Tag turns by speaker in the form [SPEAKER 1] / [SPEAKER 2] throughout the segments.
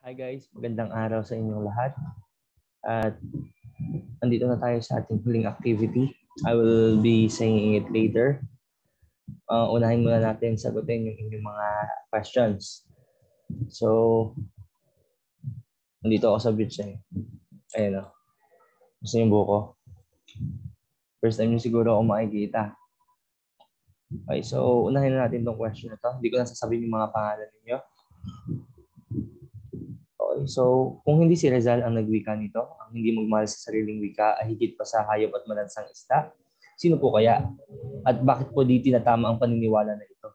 [SPEAKER 1] Hi guys, magandang araw sa inyong lahat. At andito na tayo sa ating huling activity. I will be saying it later. Unahin muna natin sagutin yung inyong mga questions. So, nandito ako sa beach eh. Ayun o. Gusto yung buko. First time nyo siguro ako makikita. Okay, so unahin na natin tong question na to. Hindi ko na sasabihin yung mga pangalan ninyo. Okay, so kung hindi si Rizal ang nagwika nito, ang hindi magmahal sa sariling wika ay higit pa sa hayop at malansang isda, sino po kaya? At bakit po di tinatama ang paniniwala na ito?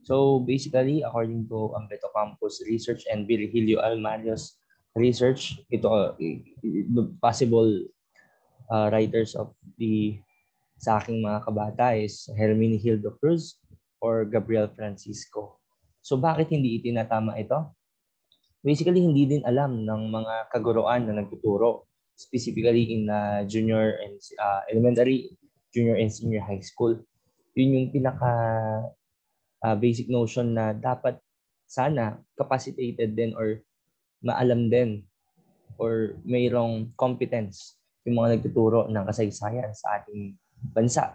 [SPEAKER 1] So basically, according to Ambeto Campus Research and Virgilio Almarios Research, ito possible writers of the sa aking mga kabata is Hermine Hildo Cruz or Gabriel Francisco. So bakit hindi itinatama ito? Basically, hindi din alam ng mga kaguruan na nagtuturo, specifically in junior and elementary, junior and senior high school. Yun yung pinaka basic notion na dapat sana capacitated din or maalam din or mayroong competence yung mga nagtuturo ng kasaysayan sa ating bansa.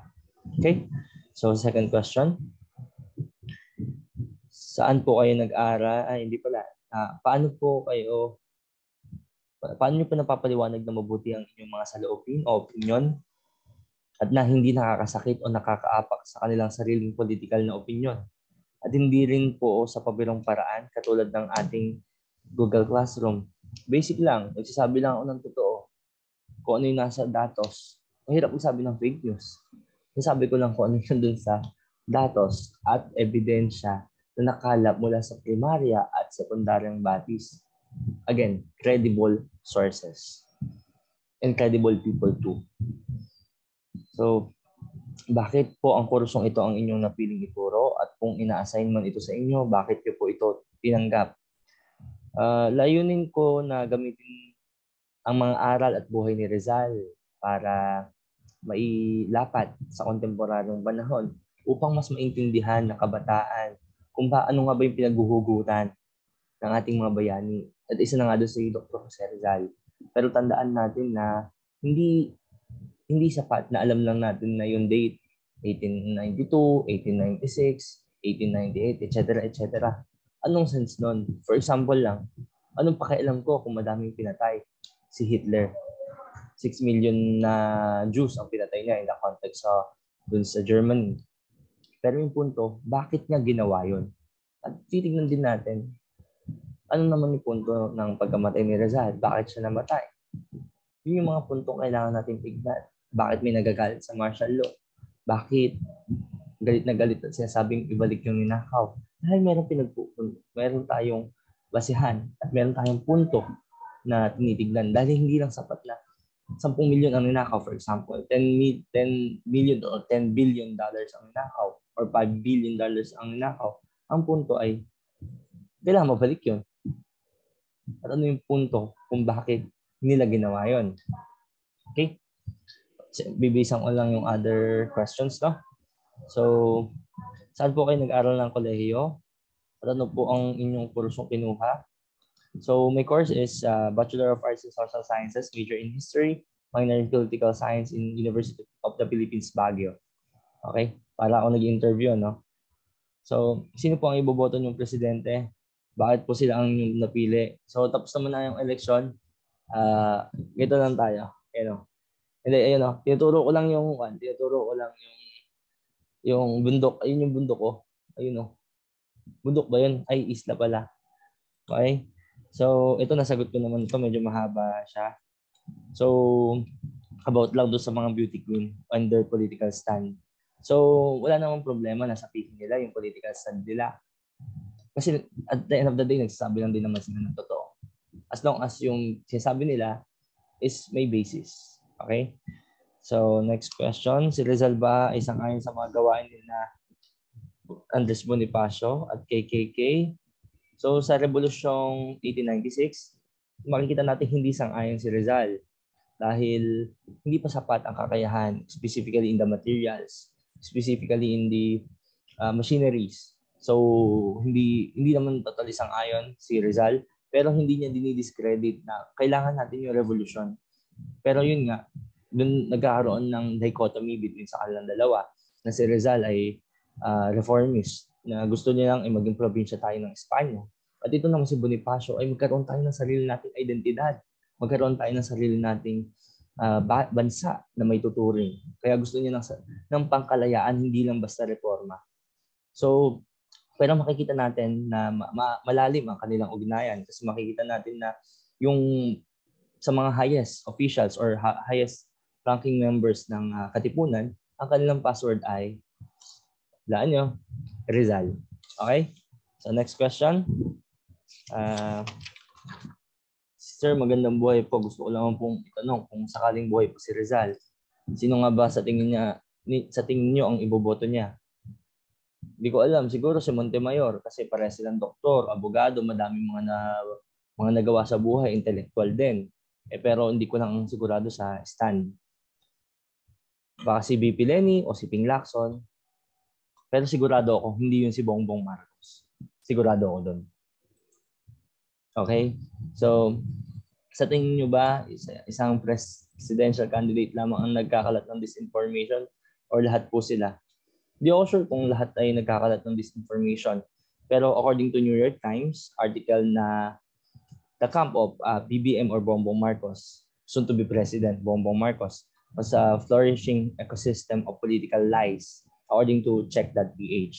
[SPEAKER 1] Okay? So, second question. Saan po kayo nag-aral? Hindi pala. Paano nyo po napapaliwanag na mabuti ang inyong mga saloobin o opinion at na hindi nakakasakit o nakakaapak sa kanilang sariling political na opinion? At hindi rin po sa pabirong paraan katulad ng ating Google Classroom. Basic lang, nagsasabi lang ako ng totoo. Kung ano yung nasa datos. Mahirap magsabi ng fake news. Nasabi ko lang kung ano yung dun sa datos at ebidensya na nakalap mula sa primarya at sekundaryang bodies. Again, credible sources. And credible people too. So, bakit po ang kursong ito ang inyong napiling ituro? At kung ina-assign man ito sa inyo, bakit niyo po ito tinanggap? Layunin ko na gamitin ang mga aral at buhay ni Rizal para mailapat sa kontemporaryong panahon upang mas maintindihan ng kabataan kung ano nga ba yung pinaghuhugutan ng ating mga bayani. At isa na nga doon si Dr. Jose Rizal. Pero tandaan natin na hindi sapat na alam lang natin na yung date 1892, 1896, 1898, etc. etc. Anong sense nun? For example lang, anong pakialam ko kung madaming pinatay? Si Hitler. 6 million na Jews ang pinatay niya in the context dun sa Germany. Pero yung punto, bakit niya ginawa yun? At titignan din natin, ano naman yung punto ng pagkamatay ni Rizal? Bakit siya namatay? Yun yung mga puntong kailangan natin tignan. Bakit may nagagalit sa martial law? Bakit galit na galit at sinasabing ibalik yung ninakaw? Dahil meron tayong basihan at meron tayong punto na tinitignan. Dahil hindi lang sapat na 10 million ang ninakaw, for example, 10 million or 10 billion dollars ang ninakaw or 5 billion dollars ang ninakaw. Ang punto ay kailangan mabalik yun. At ano yung punto kung bakit nila ginawa yun? Okay? Bibisan ko lang yung other questions, no? So, saan po kayo nag-aral ng kolehiyo? At ano po ang inyong kursong kinuha? So, my course is Bachelor of Arts in Social Sciences, major in History, minor in Political Science in University of the Philippines, Baguio. Okay? Para ako nag-interview, no? So, sino po ang iboboto niyong presidente? Bakit po sila ang napili? So, tapos naman na yung election. Gito lang tayo. Hindi, ayun o. Tinuturo ko lang yung bundok. Ayun yung bundok ko. Ayun o. Bundok ba yun? Ay, isla pala. Okay? So, ito nasagot ko naman ito. Medyo mahaba siya. So, about lang doon sa mga beauty queen and their political stand. So, wala namang problema na sabihin nila yung political stand nila. Kasi at the end of the day, nagsasabi lang din naman sila ng totoo. As long as yung sinasabi nila is may basis. Okay? So, next question. Si Rizal ba ay sang-ayon sa mga gawain nila Andres Bonifacio at KKK? So, sa Revolusyong 1896, makikita natin hindi sang-ayon si Rizal dahil hindi pa sapat ang kakayahan, specifically in the materials, specifically in the machineries. So, hindi naman totally sang-ayon si Rizal pero hindi niya dinidiscredit na kailangan natin yung revolution. Pero yun nga, dun nagkakaroon ng dichotomy between sa kanilang dalawa na si Rizal ay reformist na gusto niya lang ay maging probinsya tayo ng Espanya. At ito naman si Bonifacio ay magkaroon tayo ng sarili nating identidad. Magkaroon tayo ng sarili nating bansa na may tuturing. Kaya gusto niya ng pangkalayaan, hindi lang basta reforma. So, pero makikita natin na malalim ang kanilang ugnayan kasi makikita natin na yung sa mga highest officials or highest ranking members ng Katipunan, ang kanilang password ay Rizal. Okay? So next question. Sir, magandang buhay po. Gusto ko lang pong itanong kung sakaling buhay po si Rizal, sino nga ba sa tingin niyo ang iboboto niya? Hindi ko alam. Siguro si Montemayor kasi pareha silang doktor, abogado, madaming mga nagawa sa buhay, intellectual din. Pero hindi ko lang sigurado sa stand. Baka si BP Leni o si Ping Lacson. Pero sigurado ako, hindi yun si Bongbong Marcos. Sigurado ako doon. Okay? So, sa tingin nyo ba, isang presidential candidate lamang ang nagkakalat ng disinformation or lahat po sila? Hindi ako sure kung lahat ay nagkakalat ng disinformation. Pero according to New York Times, article na the camp of BBM or Bongbong Marcos, soon to be President Bongbong Marcos, was a flourishing ecosystem of political lies, according to check.ph.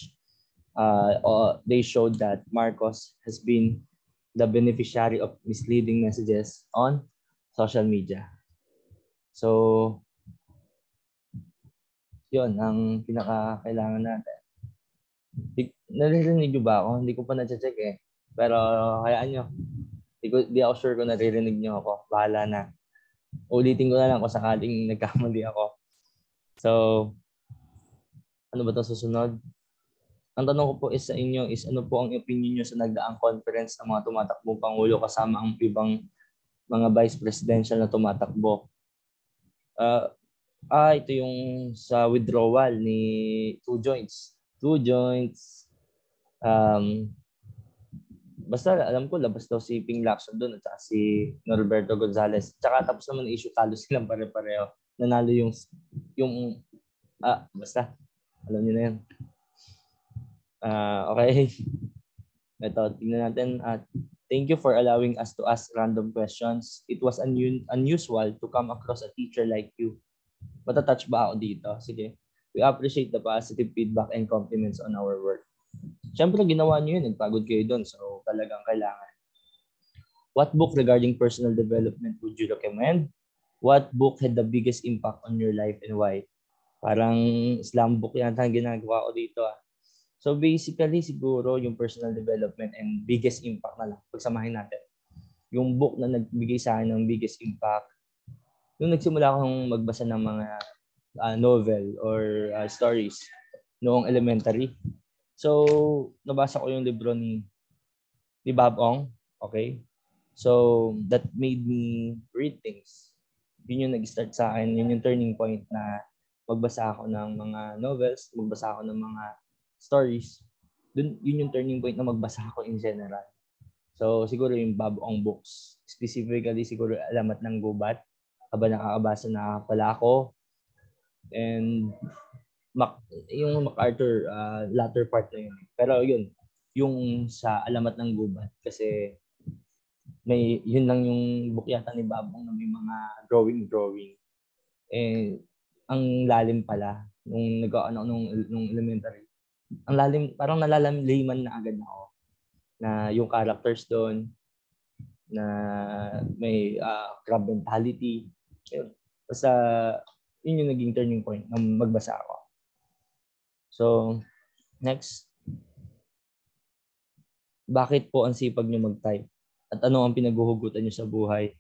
[SPEAKER 1] They showed that Marcos has been the beneficiary of misleading messages on social media. So, yun ang pinaka-kailangan natin. Naririnig nyo ba ako? Hindi ko pa na-check eh. Pero hayaan nyo. Di ako sure kung naririnig nyo ako. Bahala na. Ulitin ko na lang kung sakaling nagkamali ako. So, ano ba ito susunod? Ang tanong ko po is sa inyo is ano po ang opinion nyo sa nagdaang conference ng mga tumatakbong Pangulo kasama ang ibang mga vice presidential na tumatakbo? Ito yung sa withdrawal ni Two Joints. Basta alam ko labas daw si Ping Lacson doon at si Norberto Gonzales. Tsaka tapos naman issue talo silang pare-pareho. Nanalo basta alam niyo na yan. Okay. Ito, tingnan natin. Thank you for allowing us to ask random questions. It was unusual to come across a teacher like you. Matatouch ba ako dito? Sige. We appreciate the positive feedback and compliments on our work. Siyempre, ginawa niyo yun. Nagpagod kayo doon. So, talagang kailangan. What book regarding personal development would you recommend? What book had the biggest impact on your life and why? Parang slam book yata ang ginagawa ko dito. So basically, siguro yung personal development and biggest impact na lang. Pagsamahin natin. Yung book na nagbigay sa akin ng biggest impact, yung nagsimula akong magbasa ng mga novel or stories noong elementary. So, nabasa ko yung libro ni Bob Ong. Okay? So, that made me read things. Yun yung nag-start sa akin. Yun yung turning point na magbasa ako ng mga novels, magbasa ako ng mga stories. Yun yung turning point na magbasa ako in general. So, siguro yung Bob Ong books. Specifically, siguro Alamat ng Gubat. Habang nakakabasa na pala ako. And yung MacArthur, latter part na yun. Pero yun, yung sa Alamat ng Gubat. Kasi yun lang yung book yata ni Bob Ong na may mga drawing. Eh, ang lalim pala nung nung elementary. Ang lalim, parang nalalaman na agad ako na yung characters doon na may crab mentality. Yun. Basta yun yung naging turning point nang magbasa ako. So, next. Bakit po ang sipag nyo mag-type? At ano ang pinaghuhugutan nyo sa buhay?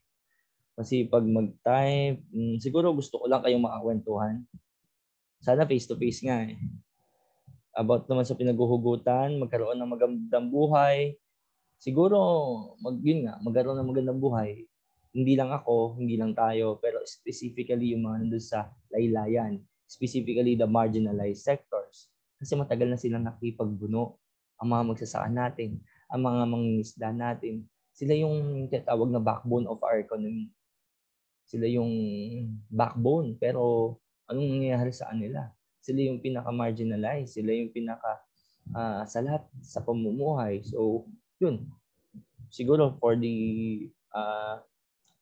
[SPEAKER 1] Masipag mag-type. Siguro gusto ko lang kayong makakwentuhan. Sana face-to-face nga eh. About naman sa pinaghuhugutan, magkaroon ng magandang buhay. Siguro, magkaroon ng magandang buhay. Hindi lang ako, hindi lang tayo, pero specifically yung mga nandun sa laylayan. Specifically the marginalized sectors. Kasi matagal na silang nakipagbuno. Ang mga magsasaka natin, ang mga mangingisda natin. Sila yung tinatawag na backbone of our economy. Sila yung backbone. Pero anong nangyayari sa kanila? Sila yung pinaka-marginalized. Sila yung sa lahat sa pamumuhay. So, yun. Siguro for the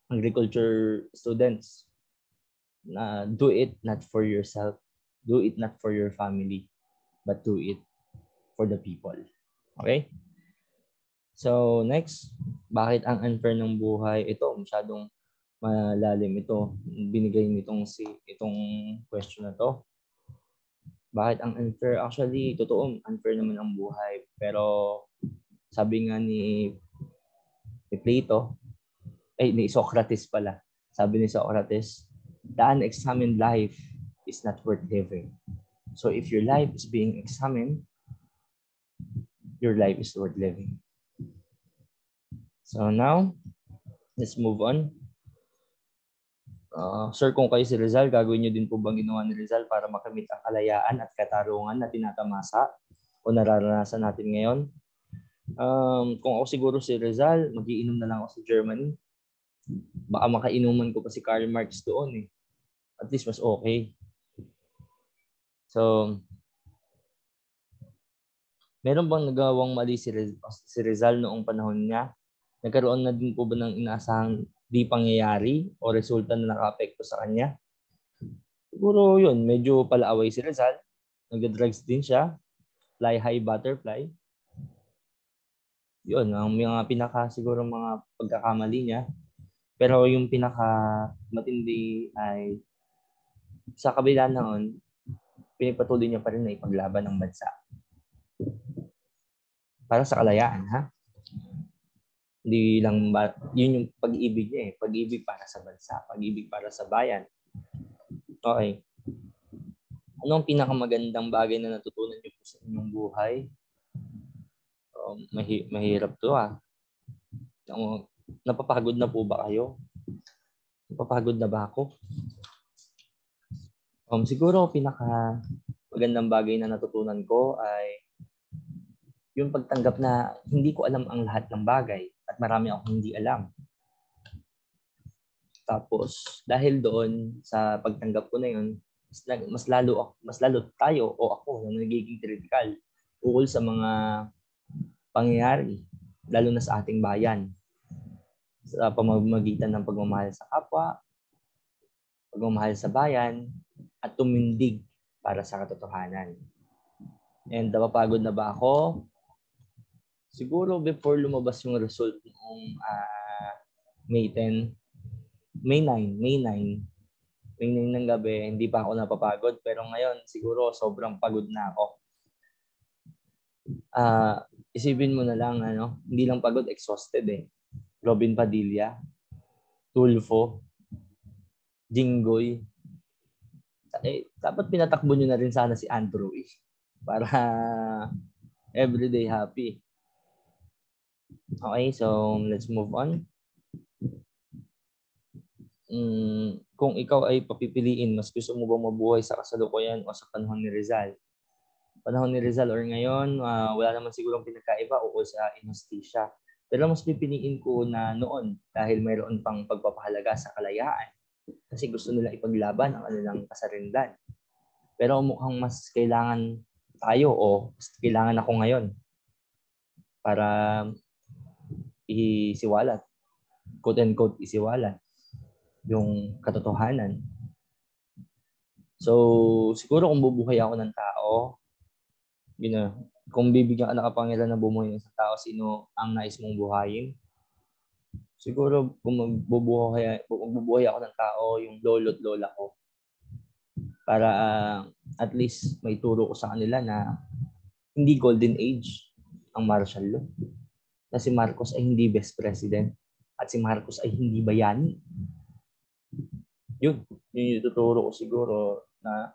[SPEAKER 1] agriculture students, do it not for yourself. Do it not for your family. But do it for the people. Okay? So, next. Bakit ang unfair ng buhay? Ito, masyadong malalim ito. Binigay nitong itong question na to. Bakit ang unfair? Actually, totoo, unfair naman ang buhay. Pero, sabi nga ni Plato, ni Socrates pala. Sabi ni Socrates, the unexamined life is not worth living. So if your life is being examined, your life is worth living. So now, let's move on. Sir, kung kayo si Rizal, gagawin niyo din po bang ginawa ni Rizal para makamit ang kalayaan at katarungan na tinatamasa o nararanasan natin ngayon? Kung ako siguro si Rizal, mag-iinom na lang ako sa Germany. Baka makainuman ko pa si Karl Marx doon eh. At least mas okay. So, meron bang nagawang mali si Rizal noong panahon niya? Nagkaroon na din po ba ng inaasahang di pangyayari o resulta na naka-apekto sa kanya? Siguro yun, medyo palaaway si Rizal. Nag-drugs din siya. Fly high butterfly. Yun, ang mga siguro mga pagkakamali niya. Pero yung pinaka matindi ay sa kabila noon, pinipatuloy niya pa rin na ipaglaban ng bansa. Para sa kalayaan, ha? Hindi lang yun yung pag-ibig niya eh. Pag-ibig para sa bansa, pag-ibig para sa bayan. Okay. Ano ang pinakamagandang bagay na natutunan niyo po sa inyong buhay? Mahirap to ah. Napapagod na po ba kayo? Napapagod na ba ako? Siguro pinakamagandang bagay na natutunan ko ay yung pagtanggap na hindi ko alam ang lahat ng bagay at marami akong hindi alam. Tapos dahil doon sa pagtanggap ko na yun, mas lalo tayo o ako na nagiging critical ukol sa mga pangyayari lalo na sa ating bayan. Sa pamamagitan ng pagmamahal sa kapwa, pagmamahal sa bayan, at tumindig para sa katotohanan. And napapagod na ba ako? Siguro before lumabas yung result noong May 9 ng gabi, hindi pa ako napapagod. Pero ngayon, siguro sobrang pagod na ako. Isipin mo na lang, hindi lang pagod, exhausted eh. Robin Padilla, Tulfo, Jinggoy. Dapat pinatakbo nyo na rin sana si Andrew para everyday happy. Okay, so let's move on. Kung ikaw ay papipiliin, mas gusto mo bang mabuhay sa kasalukuyan o sa panahon ni Rizal? Panahon ni Rizal or ngayon, wala naman sigurong pinagkaiba o sa inostisya. Pero mas pipiliin ko na noon dahil mayroon pang pagpapahalaga sa kalayaan. Kasi gusto nila ipaglaban ang kanilang kasarinlan. Pero mukhang mas kailangan tayo o mas kailangan ako ngayon para isiwalat, quote-unquote isiwalat, yung katotohanan. So, siguro kung bubuhay ako ng tao, kung bibigyan ka ng kapangyarihan na bumuhay ng isang tao, sino ang nais mong buhayin? Siguro kung magbubuhay ako ng tao, yung lolo't lola ko. Para at least may turo ko sa kanila na hindi golden age ang martial law. Na si Marcos ay hindi best president at si Marcos ay hindi bayani. Yun yung tuturo ko siguro na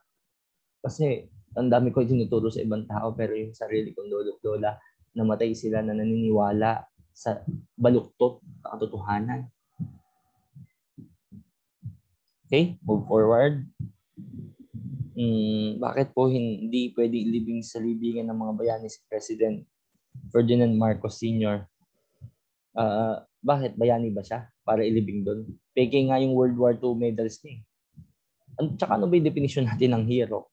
[SPEAKER 1] kasi ang dami ko tinuturo sa ibang tao pero yung sarili kong lolo't lola, namatay sila na naniniwala sa baluktot na katotohanan. Okay, move forward. Bakit po hindi pwede ilibing sa libingan ng mga bayani si President Ferdinand Marcos Sr.? Bakit? Bayani ba siya? Para ilibing doon? Peke nga yung World War II medals niya. Tsaka ano ba yung definition natin ng hero?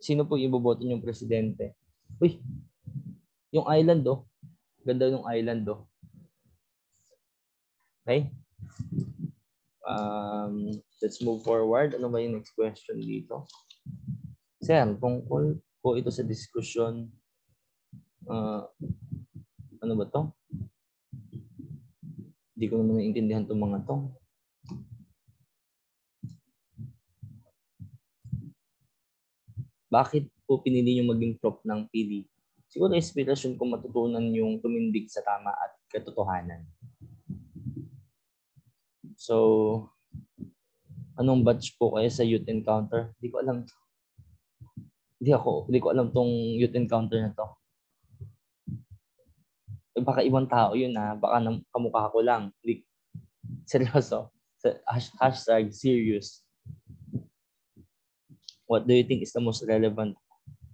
[SPEAKER 1] Sino po iboboto yung presidente? Uy, yung island Ganda yung island Okay? Let's move forward. Ano ba yung next question dito? Sir, tungkol po ito sa diskusyon, ano ba to? Hindi ko naman naiintindihan itong mga to. Bakit po pinili yung maging prop ng PD? Siguro inspirasyon kung matutunan yung tumindig sa tama at katotohanan. So, anong batch po kayo sa youth encounter? Hindi ko alam. Hindi ko alam tong youth encounter na to. Baka ibang tao yun baka kamukha ko lang. Seryoso. Hashtag serious. What do you think is the most relevant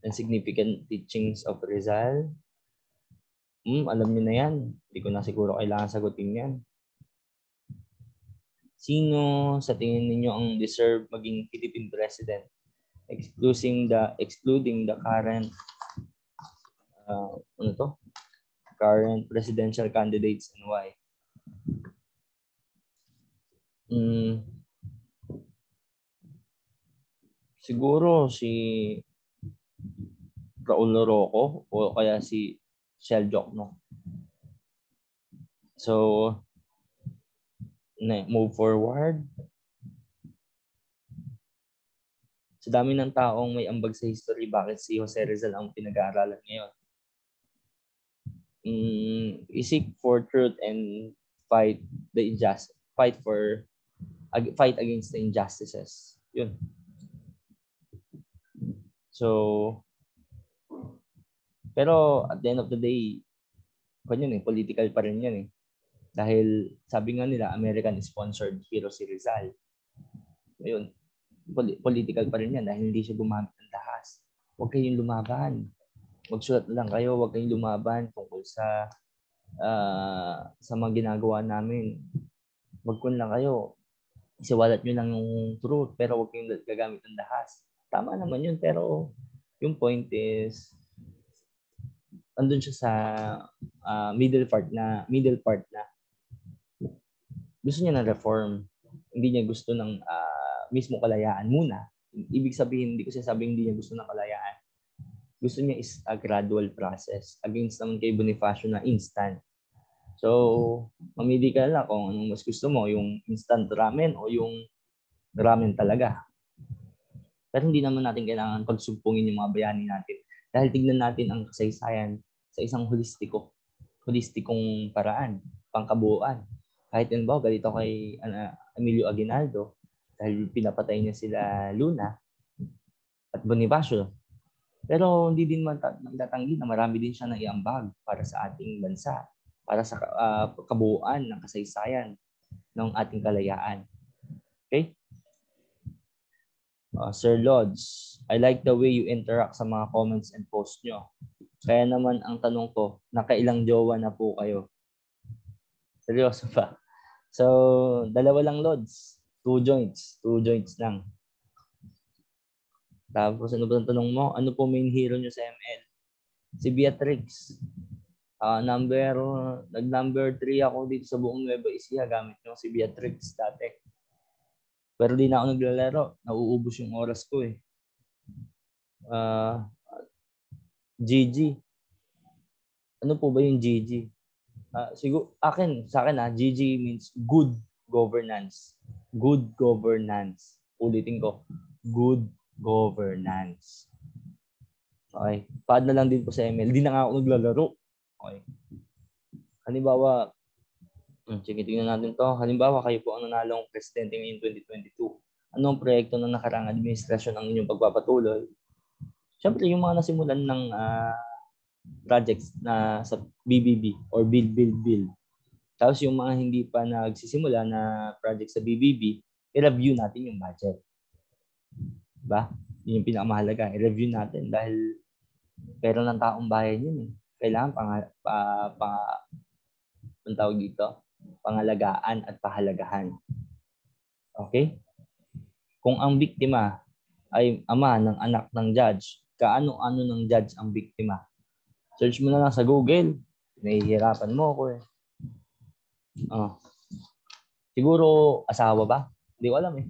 [SPEAKER 1] and significant teachings of Rizal? Alam niyo na yan. Hindi ko na siguro kailangan sagutin yan. Sino sa tingin ninyo ang deserve maging Philippine President? Excluding the current current presidential candidates and why? Siguro si Raul Roco o kaya si Sheljok, no? So, move forward. Sa dami ng taong may ambag sa history, bakit si Jose Rizal ang pinag-aaralan ngayon? Seek for truth and fight the injustice. Fight against the injustices. Yun. So, pero at the end of the day, political pa rin yan . Dahil sabi nga nila, American-sponsored hero si Rizal. Ayun, political pa rin yan dahil hindi siya gumamit ng dahas. Huwag kayong lumaban. Magsulat lang kayo, huwag kayong lumaban tungkol sa mga ginagawa namin. Magkun lang kayo. Isiwalat nyo lang yung truth, pero huwag kayong gagamit ng dahas. Tama naman yun, pero yung point is, andun siya sa middle part na gusto niya ng reform. Hindi niya gusto ng mismo kalayaan muna. Ibig sabihin, hindi ko sinasabing hindi niya gusto ng kalayaan. Gusto niya is a gradual process. Against naman kay Bonifacio na instant. So, mamili ka lang kung anong mas gusto mo, yung instant ramen o yung ramen talaga. Pero hindi naman natin kailangan pagsumpungin yung mga bayani natin. Dahil tignan natin ang kasaysayan sa isang holistikong paraan, pangkabuuan. Kahit yun ba, galito kay Emilio Aguinaldo dahil pinapatay niya sila Luna at Bonifacio. Pero hindi din matatanggi na marami din siya naiambag para sa ating bansa, para sa kabuuan ng kasaysayan ng ating kalayaan. Okay? Sir Lods, I like the way you interact sa mga comments and posts nyo. Kaya naman ang tanong ko, nakailang jowa na po kayo? Seryoso ba? So, dalawa lang Lods. 2 joints. 2 joints lang. Tapos, ano ba ang tanong mo? Ano po main hero nyo sa ML? Si Beatrix. Nag-number 3 ako dito sa buong Nueva Ecija. Gamit nyo si Beatrix dati. Pero di na ako naglalaro. Nauubos yung oras ko . GG. Ano po ba yung GG? Siguro, sa akin GG means good governance. Good governance. Ulitin ko. Good governance. Okay. Paad na lang din po sa ML. Di na nga ako naglalaro. Okay. Halimbawa, sige, tingnan natin to. Halimbawa, kayo po ang nanalong presidente ngayong 2022. Anong proyekto ng nakarang administrasyon ang inyong pagpapatuloy? Siyempre, yung mga nasimulan ng projects na sa BBB or Build. Tapos yung mga hindi pa nagsisimula na project sa BBB, i-review natin yung budget. Diba? Yun yung pinakamahalaga. I-review natin dahil pera ng taong bayan yun . Kailangan Ang tawag dito, pangalagaan at pahalagahan. Okay? Kung ang biktima ay ama ng anak ng judge, kaano-ano ng judge ang biktima? Search mo na lang sa Google. Nahihirapan mo ako eh. Siguro asawa ba? Hindi ko alam eh.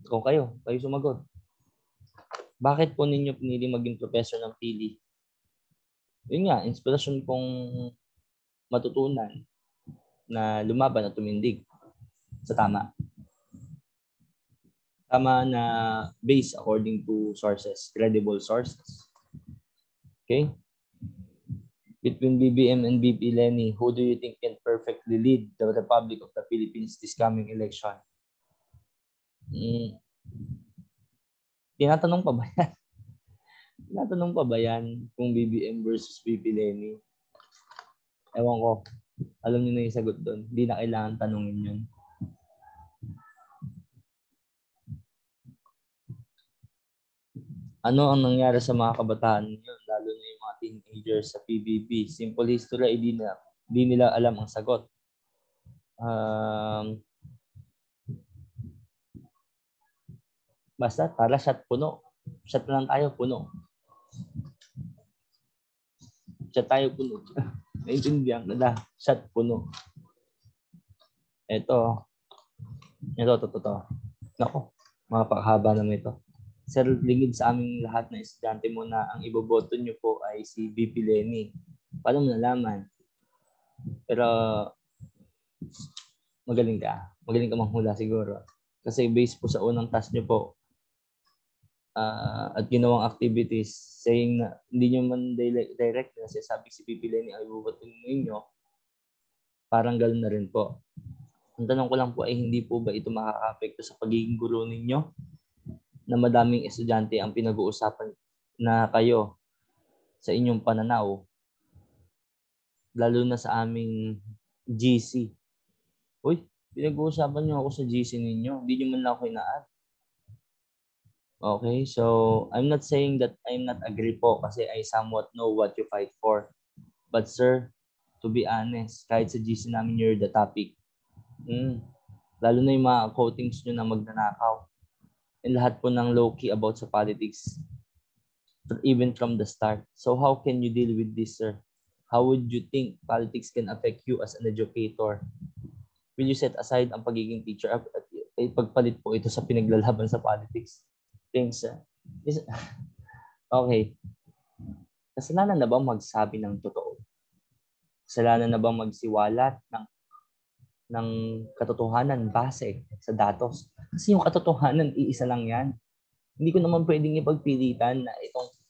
[SPEAKER 1] Kung kayo sumagot. Bakit po ninyo pinili maging professor ng PhilHealth? Yun nga, inspirasyon kong matutunan na lumaban at tumindig sa tama. Tama na based according to sources, credible sources. Okay? Between BBM and VP Lenny, who do you think can perfectly lead the Republic of the Philippines this coming election? Tinatanong pa ba yan? Tinatanong pa ba yan kung BBM versus VP Lenny? Ewan ko. Alam niyo na yung sagot doon. Hindi na kailangan tanungin yun. Ano ang nangyari sa mga kabataan yun, lalo na yung mga teenagers sa PBB? Simple history, hindi nila alam ang sagot. Basta, tara, shot puno. Shot na lang tayo, puno. Shot tayo, puno. Naintindihan ko na, shot puno. Ito. Nako, mapakahaba naman ito. Sir, lingid sa aming lahat na estudyante mo na ang iboboto nyo po ay si VP Lenny. Paano mo nalaman? Pero magaling ka. Magaling ka manghula siguro. Kasi based po sa unang task nyo po at ginawang activities, saying na hindi nyo man direct na sabi si VP Lenny ay iboboto ninyo, parang ganoon na rin po. Ang tanong ko lang po ay hindi po ba ito makaka-apekto sa pagiging guro ninyo? Na madaming estudyante ang pinag-uusapan na kayo sa inyong pananaw, lalo na sa aming GC. Uy, pinag-uusapan nyo ako sa GC ninyo. Hindi nyo man lang ako ina-add. Okay, so I'm not saying that I'm not agree po kasi I somewhat know what you fight for. But sir, to be honest, kahit sa GC namin you're the topic. Lalo na yung mga quotings nyo na magnanakaw. And lahat po ng low-key about sa politics, even from the start. So how can you deal with this, sir? How would you think politics can affect you as an educator? Will you set aside ang pagiging teacher at pagpalit po ito sa pinaglalaban sa politics? Thanks, sir. Okay. Kasalanan na bang magsabi ng totoo? Kasalanan na bang magsiwalat ng katotohanan base sa datos? Kasi yung katotohanan, iisa lang yan. Hindi ko naman pwedeng ipagpilitan na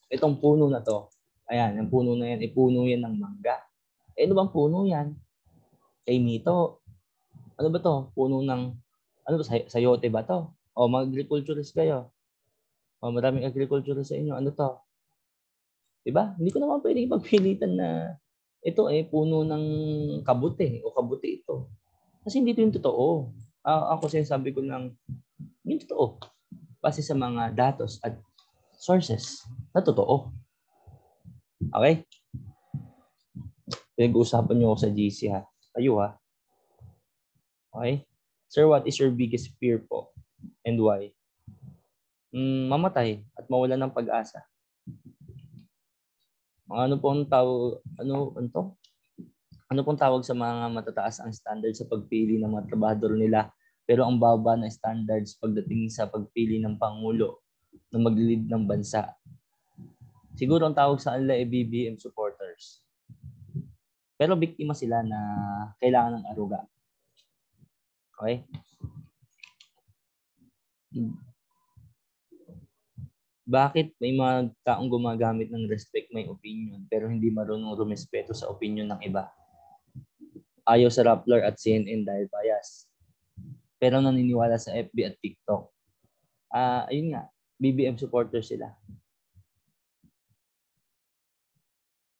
[SPEAKER 1] itong puno na to, ayan, yung puno na yan, puno yan ng mangga. Ano bang puno yan? Kay Mito. Ano ba to? Puno ng, ano ba, sayote ba to? O, mag-agriculturist kayo. O, maraming agriculturist sa inyo. Ano to? Diba? Hindi ko naman pwedeng ipagpilitan na ito puno ng kabute o kabute ito. Kasi hindi ito yung totoo. Ako sinasabi ko ng yung totoo. Base sa mga datos at sources na totoo. Okay? Pinag-uusapan nyo ako sa GC ha. Kayo ha. Okay? Sir, what is your biggest fear po? And why? Mamatay at mawalan ng pag-asa. Ano pong tawag sa mga matataas ang standards sa pagpili ng mga trabahador nila pero ang baba na standards pagdating sa pagpili ng pangulo na mag-lead ng bansa? Siguro ang tawag sa kanila ay BBM supporters. Pero biktima sila na kailangan ng aruga. Okay? Bakit may mga taong gumagamit ng respect my opinion pero hindi marunong rumespeto sa opinion ng iba? Ayaw sa Rappler at CNN dahil bias. Pero naniniwala sa FB at TikTok. Ayun nga, BBM supporters sila.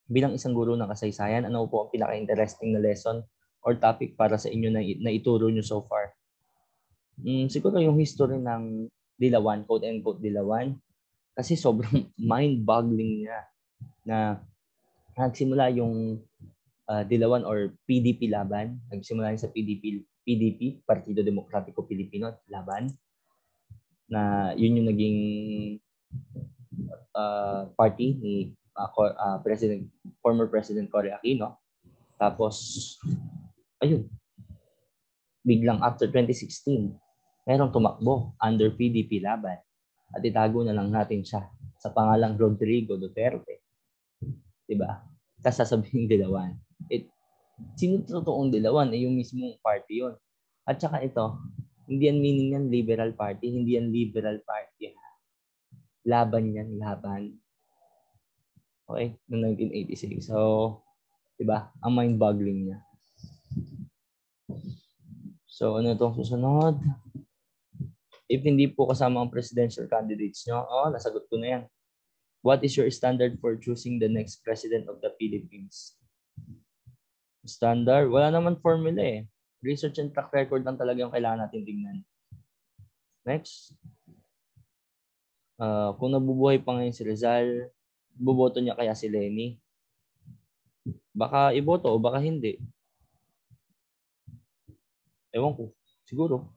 [SPEAKER 1] Bilang isang guro ng kasaysayan, ano po ang pinaka-interesting na lesson or topic para sa inyo na ituro nyo so far? Siguro yung history ng Dilawan, quote-unquote Dilawan. Kasi sobrang mind-boggling niya na nagsimula yung Dilawan or PDP laban. Nagsimula sa PDP, Partido Demokratiko Pilipino laban. Na yun yung naging party ni former President Cory Aquino. Tapos, ayun, biglang after 2016, merong tumakbo under PDP laban. At itago na lang natin siya sa pangalang Rodrigo Duterte. Diba? Tapos sasabihin dilawan. Sino totoong dilawan? Yung mismong party yun. At saka ito, hindi yan meaning yan liberal party, hindi yan liberal party. Laban yan, laban. Okay? Noong 1986. So, diba? Ang mind-boggling niya. So, ano itong susunod? If hindi po kasama ang presidential candidates nyo, nasagot ko na yan. What is your standard for choosing the next president of the Philippines? Standard? Wala naman formula eh. Research and track record lang talaga yung kailangan natin tingnan. Next. Kung nabubuhay pa ngayon si Rizal, boboto niya kaya si Lenny? Baka iboto o baka hindi. Ewan ko. Siguro.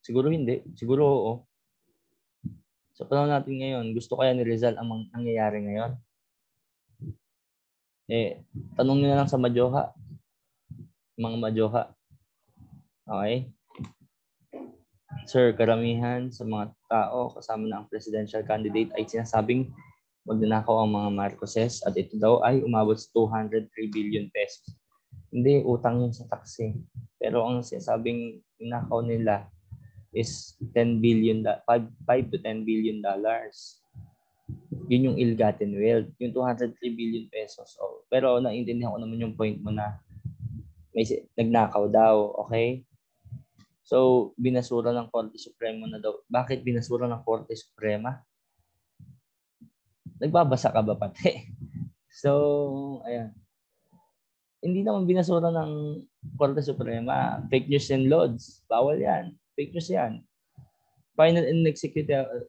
[SPEAKER 1] Siguro hindi. Siguro oo. Sa panahon natin ngayon, gusto kaya ni Rizal ang nangyayari ngayon? Tanong nyo na lang sa Majoha. Mga Majoha. Okay? Sir, karamihan sa mga tao kasama na ang presidential candidate ay sinasabing magnanakaw ang mga Marcoses at ito daw ay umabot sa 203 billion pesos. Hindi, utang yun sa taxi. Pero ang sinasabing ninakaw nila is 5 to 10 billion dollars. Yun yung ill-gotten wealth, yung 203 billion pesos. Pero naiintindihan ko naman yung point mo na may nagnakaw daw, okay? So, binasura ng Korte Suprema na daw. Bakit binasura ng Korte Suprema? Nagbabasa ka ba pati? So, ayan. Hindi naman binasura ng Korte Suprema. Fake news and loads. Bawal yan. Fake news yan. Final and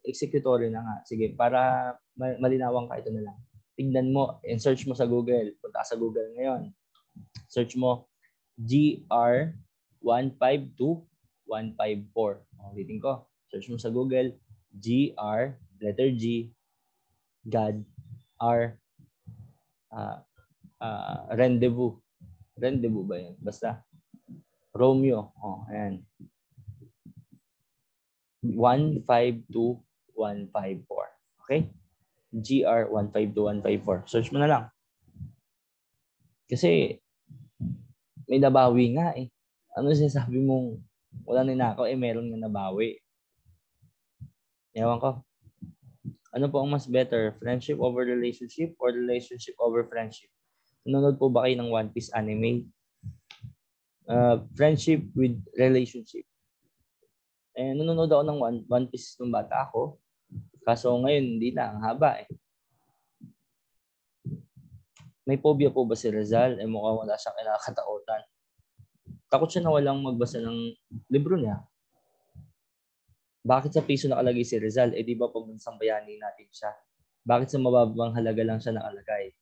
[SPEAKER 1] executory na nga. Sige, para malinawan ka, ito na lang. Tignan mo, and search mo sa Google. Punta sa Google ngayon. Search mo GR 152154. Ulitin ko. Search mo sa Google GR, letter G, God, R, rendezvous. Rendezvous ba yan? Basta. Romeo. Ayan. 152154. Okay? GR 152154. Search mo na lang. Kasi may nabawi nga eh. Ano sinasabi mong wala ninakaw meron nga nabawi. Ewan ko. Ano po ang mas better? Friendship over relationship or relationship over friendship? Nanonood po ba kayo ng One Piece anime? Friendship with relationship. Nanonood ako ng One Piece nung bata ako. Kaso ngayon, hindi na. Ang haba eh. May phobia po ba si Rizal? Mukhang wala siyang kinakatakutan. Takot siya na walang magbasa ng libro niya. Bakit sa piso nakalagay si Rizal? Di ba pambansang bayani natin siya? Bakit sa mababang halaga lang siya nakalagay?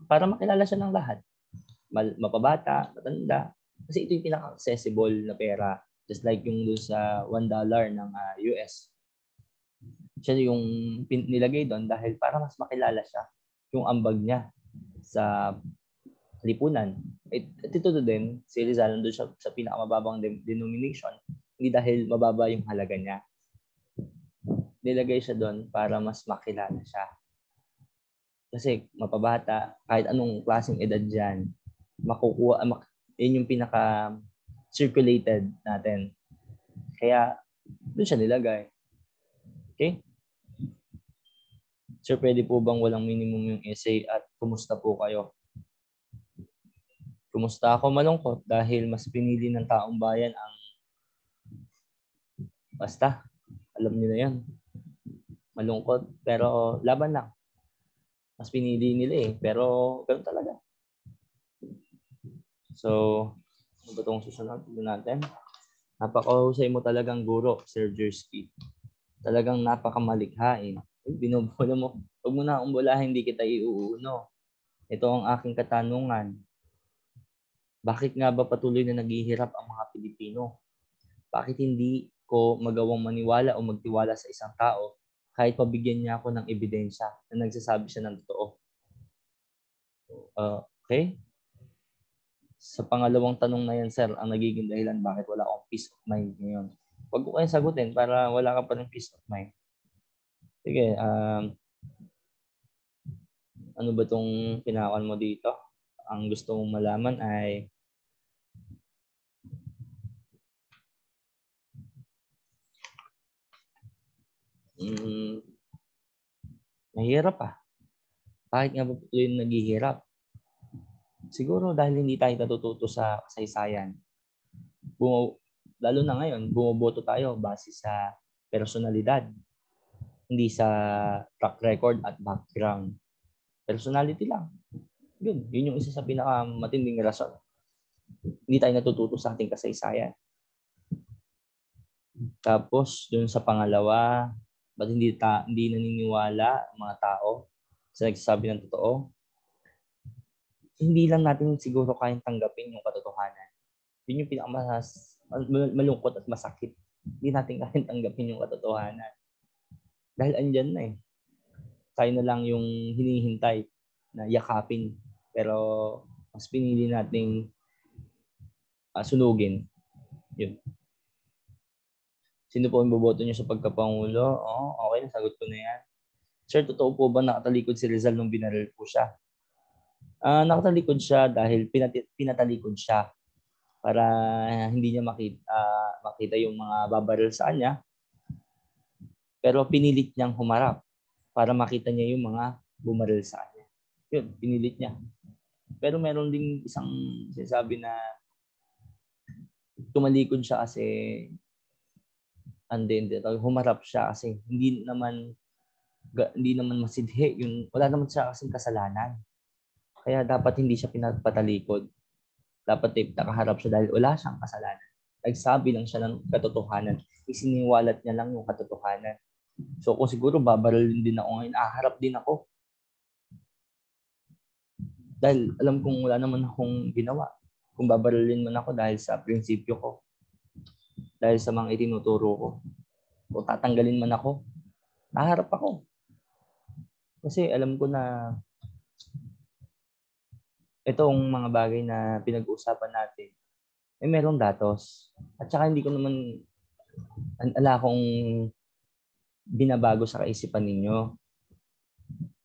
[SPEAKER 1] Para makilala siya ng lahat. Mapabata, matanda. Kasi ito yung pinaka-accessible na pera. Just like yung doon sa $1 ng US. Siya yung nilagay doon dahil para mas makilala siya yung ambag niya sa lipunan. Ito din, si Rizal nandun siya sa pinakamababang denomination, hindi dahil mababa yung halaga niya. Nilagay siya doon para mas makilala siya. Kasi mapabata, kahit anong klaseng edad dyan, makukuha, yun yung pinaka-circulated natin. Kaya, doon siya nilagay. Okay? Sir, pwede po bang walang minimum yung essay at kumusta po kayo? Kumusta ako? Malungkot dahil mas pinili ng taong bayan ang basta. Alam niyo na yan. Malungkot pero laban lang. Mas pinili nila eh. Pero ganoon talaga. So, ano ba itong susunod natin? Napakahusay mo talagang guro, Sir Jersky. Talagang napakamalikhain. Binubulo mo. Huwag mo na akong bulahin, hindi kita iuuno. Ito ang aking katanungan. Bakit nga ba patuloy na naghihirap ang mga Pilipino? Bakit hindi ko magawang maniwala o magtiwala sa isang tao kahit pabigyan niya ako ng ebidensya na nagsasabi siya ng totoo? Okay? Sa pangalawang tanong na yan, sir, ang nagiging dahilan bakit wala akong peace of mind ngayon. Huwag ko kayong sagutin para wala ka pa ng peace of mind. Sige, ano ba itong pinakawan mo dito? Ang gusto mong malaman ay mahirap ah. Bakit nga ba tuloy naghihirap? Siguro dahil hindi tayo natututo sa kasaysayan. Lalo na ngayon, bumoboto tayo base sa personalidad, hindi sa track record at background. Personality lang. Yun yung isa sa pinakamatinding rason. Hindi tayo natututo sa ating kasaysayan. Tapos, dun sa pangalawa, ba't hindi naniniwala ang mga tao sa nagsasabi ng totoo? Hindi lang natin siguro kayang tanggapin yung katotohanan. Yun yung malungkot at masakit. Hindi natin kayang tanggapin yung katotohanan. Dahil andyan na eh. Tayo na lang yung hinihintay na yakapin. Pero mas pinili nating sunugin. Yun. Sino po ang boboto niyo sa pagkapangulo? Okay, nasagot ko na yan. Sir, totoo po ba nakatalikod si Rizal nung binaril po siya? Nakatalikod siya dahil pinatalikod siya para hindi niya makita yung mga babaril sa kanya. Pero pinilit niyang humarap para makita niya yung mga bumaril sa kanya. Yun, pinilit niya. Pero meron ding isang sinasabi na tumalikod siya kasi humarap siya kasi hindi naman masidhi yung wala naman siya kasing kasalanan. Kaya dapat hindi siya pinapatalikod. Dapat nakaharap siya dahil wala siyang kasalanan. Nagsabi lang siya ng katotohanan. Isiniwalat niya lang yung katotohanan. So kung siguro babarilin din ako ngayon, harap din ako. Dahil alam kong wala naman akong ginawa. Kung babarilin man ako dahil sa prinsipyo ko. Dahil sa mga itinuturo ko. O tatanggalin man ako, naharap ako. Kasi alam ko na itong mga bagay na pinag-uusapan natin, merong datos. At saka hindi ko naman akong binabago sa kaisipan ninyo.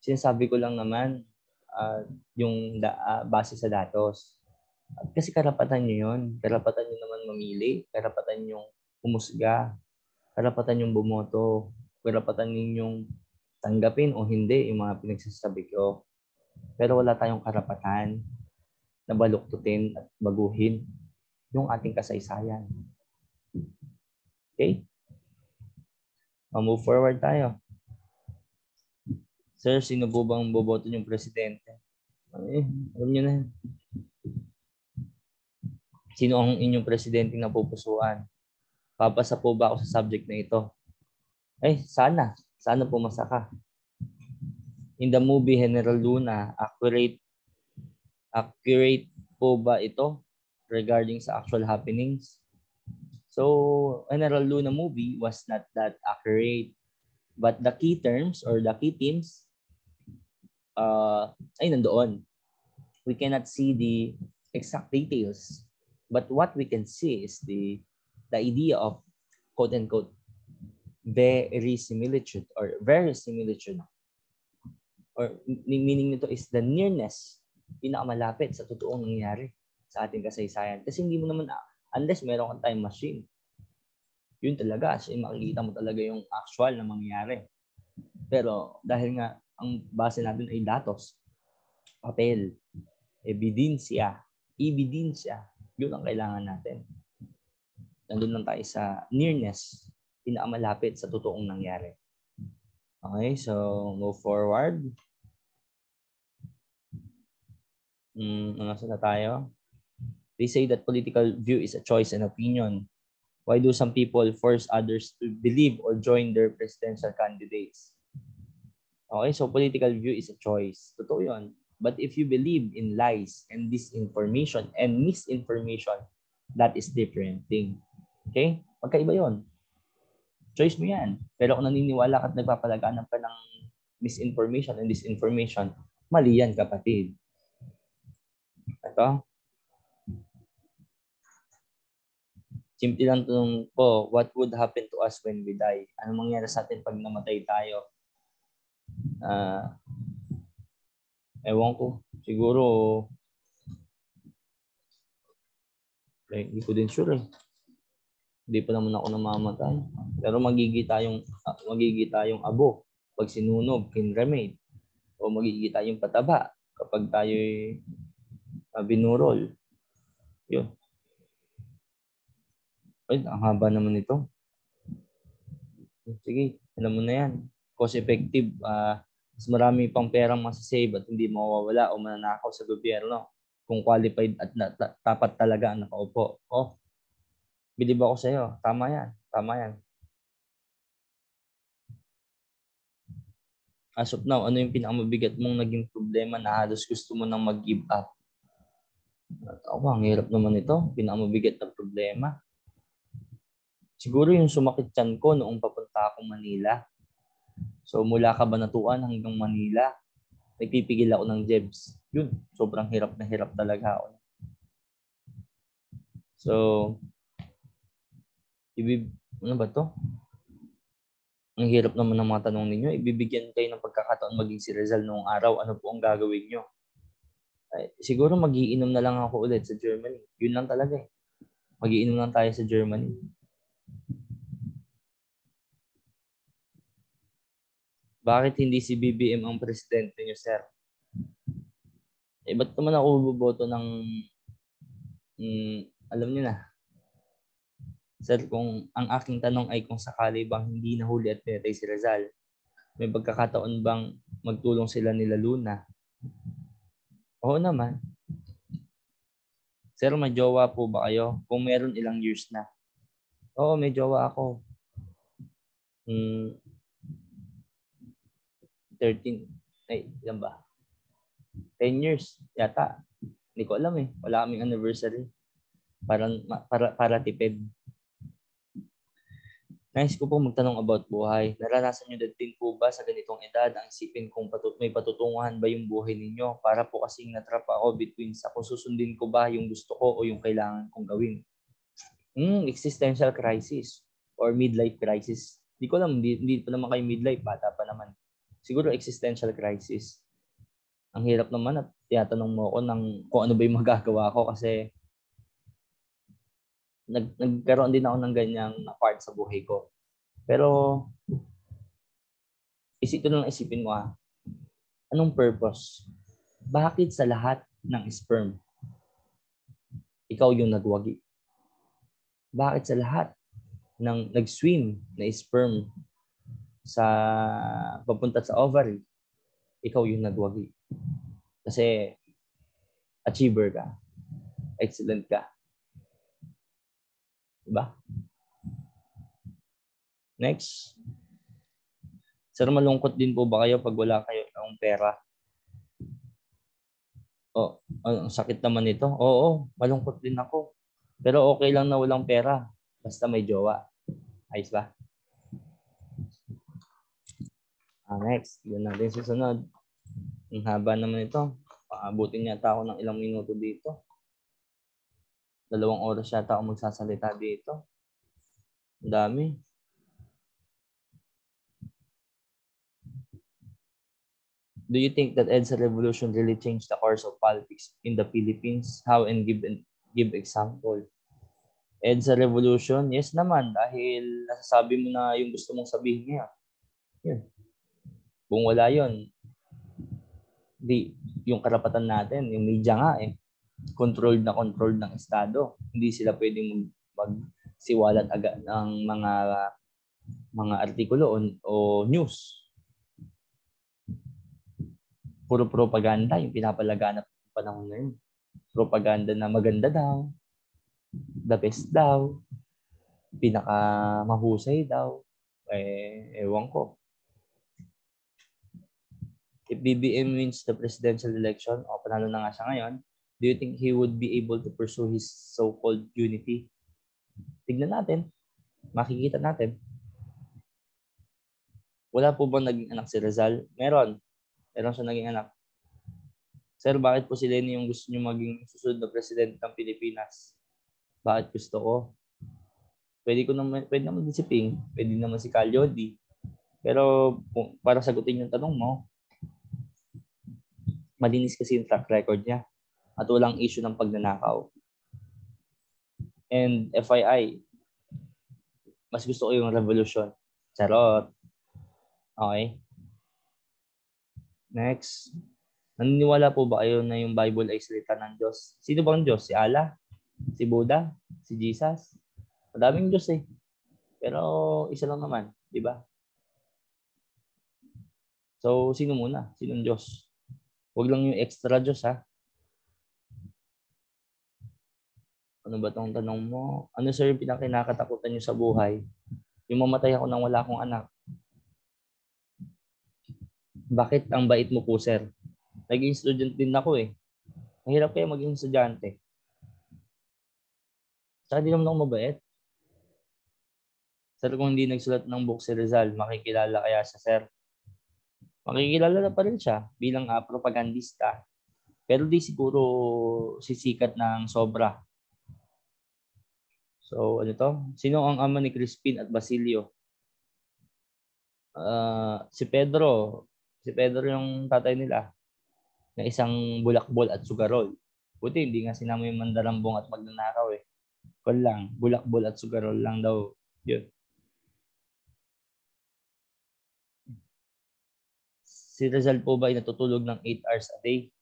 [SPEAKER 1] Sinasabi ko lang naman yung base sa datos. Kasi karapatan nyo yun. Karapatan nyo naman mamili. Karapatan nyo humusga. Karapatan nyo bumoto. Karapatan ninyong tanggapin o hindi yung mga pinagsasabi ko. Pero wala tayong karapatan na baluktutin at baguhin yung ating kasaysayan. Okay? Move forward tayo. Sir, sino po bang boboto yung presidente? Alam nyo na. Sino ang inyong presidente na pupusuan? Papasa po ba ako sa subject na ito? Sana. Sana pumasa ka. In the movie General Luna, accurate po ba ito regarding sa actual happenings? So, General Luna movie was not that accurate. But the key terms or the key themes ay nandoon. We cannot see the exact details. But what we can see is the idea of quote-unquote verisimilitude or verisimilitude. Or meaning nito is the nearness, pinakamalapit sa totoong nangyayari sa ating kasaysayan. Kasi hindi mo naman, unless meron kang time machine, yun talaga, makikita mo talaga yung actual na mangyayari. Pero dahil nga, ang base natin ay datos, papel, ebidensya, yun ang kailangan natin. Nandun lang tayo sa nearness, pinakamalapit sa totoong nangyari. Okay, so move forward. Ano na tayo? They say that political view is a choice and opinion. Why do some people force others to believe or join their presidential candidates? Okay, so political view is a choice. Totoo yun. But if you believe in lies and disinformation and misinformation, that is different thing. Okay? Magkaiba yun. Choice mo yan. Pero kung naniniwala ka at nagpapalaganap ka ng misinformation and disinformation, mali yan, kapatid. Ito. Simple lang tanong po, what would happen to us when we die? Ano mangyari sa atin pag namatay tayo? Ewan ko. Siguro, hindi ko din sure eh. Hindi pa naman ako namamatay. Pero magigita yung abo pag sinunog, kinremade. O magigita yung pataba kapag tayo binurol. Yun. Ay, ang haba naman ito. Sige, alam mo na yan. Cost effective. Mas marami pang perang masasave at hindi mawawala o mananakaw sa gobyerno kung qualified at tapat talaga ang nakaupo. Oh, bilib ako sa iyo. Tama yan. Tama yan. As of now, ano yung pinakamabigat mong naging problema na halos gusto mo nang mag-give up? Ako, ang hirap naman ito. Pinakamabigat na problema. Siguro yung sumakit tiyan ko noong papunta akong Manila. So mula Cabanatuan hanggang Manila, nagpipigil ako ng jebs. Yun, sobrang hirap na hirap talaga ako. So, ano ba to? Ang hirap naman ng mga tanong ninyo. Ibibigyan kayo ng pagkakataon maging si Rizal noong araw. Ano po ang gagawin nyo? Siguro magiinom na lang ako ulit sa Germany. Yun lang talaga eh. Magiinom lang tayo sa Germany. Bakit hindi si BBM ang presidente nyo, sir? Ba't naman ako buboto ng alam nyo na. Sir, kung ang aking tanong ay kung sakali bang hindi nahuli at pinatay si Rizal, may pagkakataon bang magtulong sila nila Luna? Oo naman. Sir, may jowa po ba kayo? Kung meron, ilang years na? Oo, may jowa ako. 13. Ay, ilan ba? 10 years yata. Hindi ko alam eh. Wala kaming anniversary. Para tipid. Nais ko po magtanong about buhay. Naranasan nyo din po ba sa ganitong edad ang isipin kung may patutunguhan ba yung buhay ninyo? Para po kasing natrap ako between sa kung susundin ko ba yung gusto ko o yung kailangan kong gawin. Existential crisis or midlife crisis. Hindi ko alam, hindi pa naman kayo midlife, bata pa naman. Siguro existential crisis. Ang hirap naman at tinatanong mo ako kung ano ba yung magagawa ko kasi nagkaroon din ako ng ganyang part sa buhay ko. Pero isipin mo anong purpose? Bakit sa lahat ng sperm ikaw yung nagwagi? Bakit sa lahat ng nag-swim na sperm sa papunta sa ovary, ikaw yung nagwagi? Kasi achiever ka. Excellent ka. Diba? Next. Sir, malungkot din po ba kayo pag wala kayo ng pera? Ang sakit naman nito. Oo, malungkot din ako. Pero okay lang na walang pera. Basta may jowa. Ayos ba? Next. Yun natin susunod. Ang haba naman ito. Paabutin yata ako ng ilang minuto dito. 2 oras yata ako magsasalita dito. Ang dami. Do you think that EDSA revolution really changed the course of politics in the Philippines? How and give example? EDSA revolution? Yes naman dahil nasasabi mo na yung gusto mong sabihin niya. Yun. Kung wala yun, di yung karapatan natin, yung media nga controlled ng estado. Hindi sila pwedeng magsiwalat agad ng mga artikulo o news. Puro propaganda yung pinapalaganap ng panahon na yun. Propaganda na maganda daw, the best daw, pinaka mahusay daw. Ewan ko. BBM wins the presidential election, o panalo na nga siya ngayon, do you think he would be able to pursue his so-called unity? Tignan natin. Makikita natin. Wala po bang naging anak si Rizal? Meron. Meron siya naging anak. Sir, bakit po si Lenny yung gusto niyo maging susunod na presidente ng Pilipinas? Bakit gusto ko? Pwede naman din si Ping. Pwede naman si Calyodi. Pero para sagutin yung tanong mo, malinis kasi yung track record niya. At walang issue ng pagnanakaw. And FYI, mas gusto ko yung revolution. Charot. Okay. Next. Naniniwala po ba kayo na yung Bible ay salita ng Diyos? Sino bang Diyos? Si Allah? Si Buddha? Si Jesus? Madaming Diyos eh. Pero isa lang naman. Di ba? So, sino muna? Sinong Diyos? Huwag lang yung extra Diyos ha. Ano ba tong tanong mo? Ano sir yung pinakinakatakutan nyo sa buhay? Yung mamatay ako nang wala akong anak. Bakit ang bait mo po, sir? Naging student din ako eh. Mahirap kaya maging estudyante. Saka di naman ako mabait. Sir, kung hindi nagsulat ng book si Rizal, makikilala kaya siya, sir? Makikilala na pa rin siya bilang propagandista. Pero di siguro sisikat ng sobra. So, ano to? Sino ang ama ni Crispin at Basilio? Si Pedro. Si Pedro yung tatay nila. Na isang bulakbol at sugarol. Buti, hindi nga sinama yung mandarambong at magnanakaw eh. Kung lang, bulakbol at sugarol lang daw. Yun. Si Rizal po ba ay natutulog ng 8 hours a day?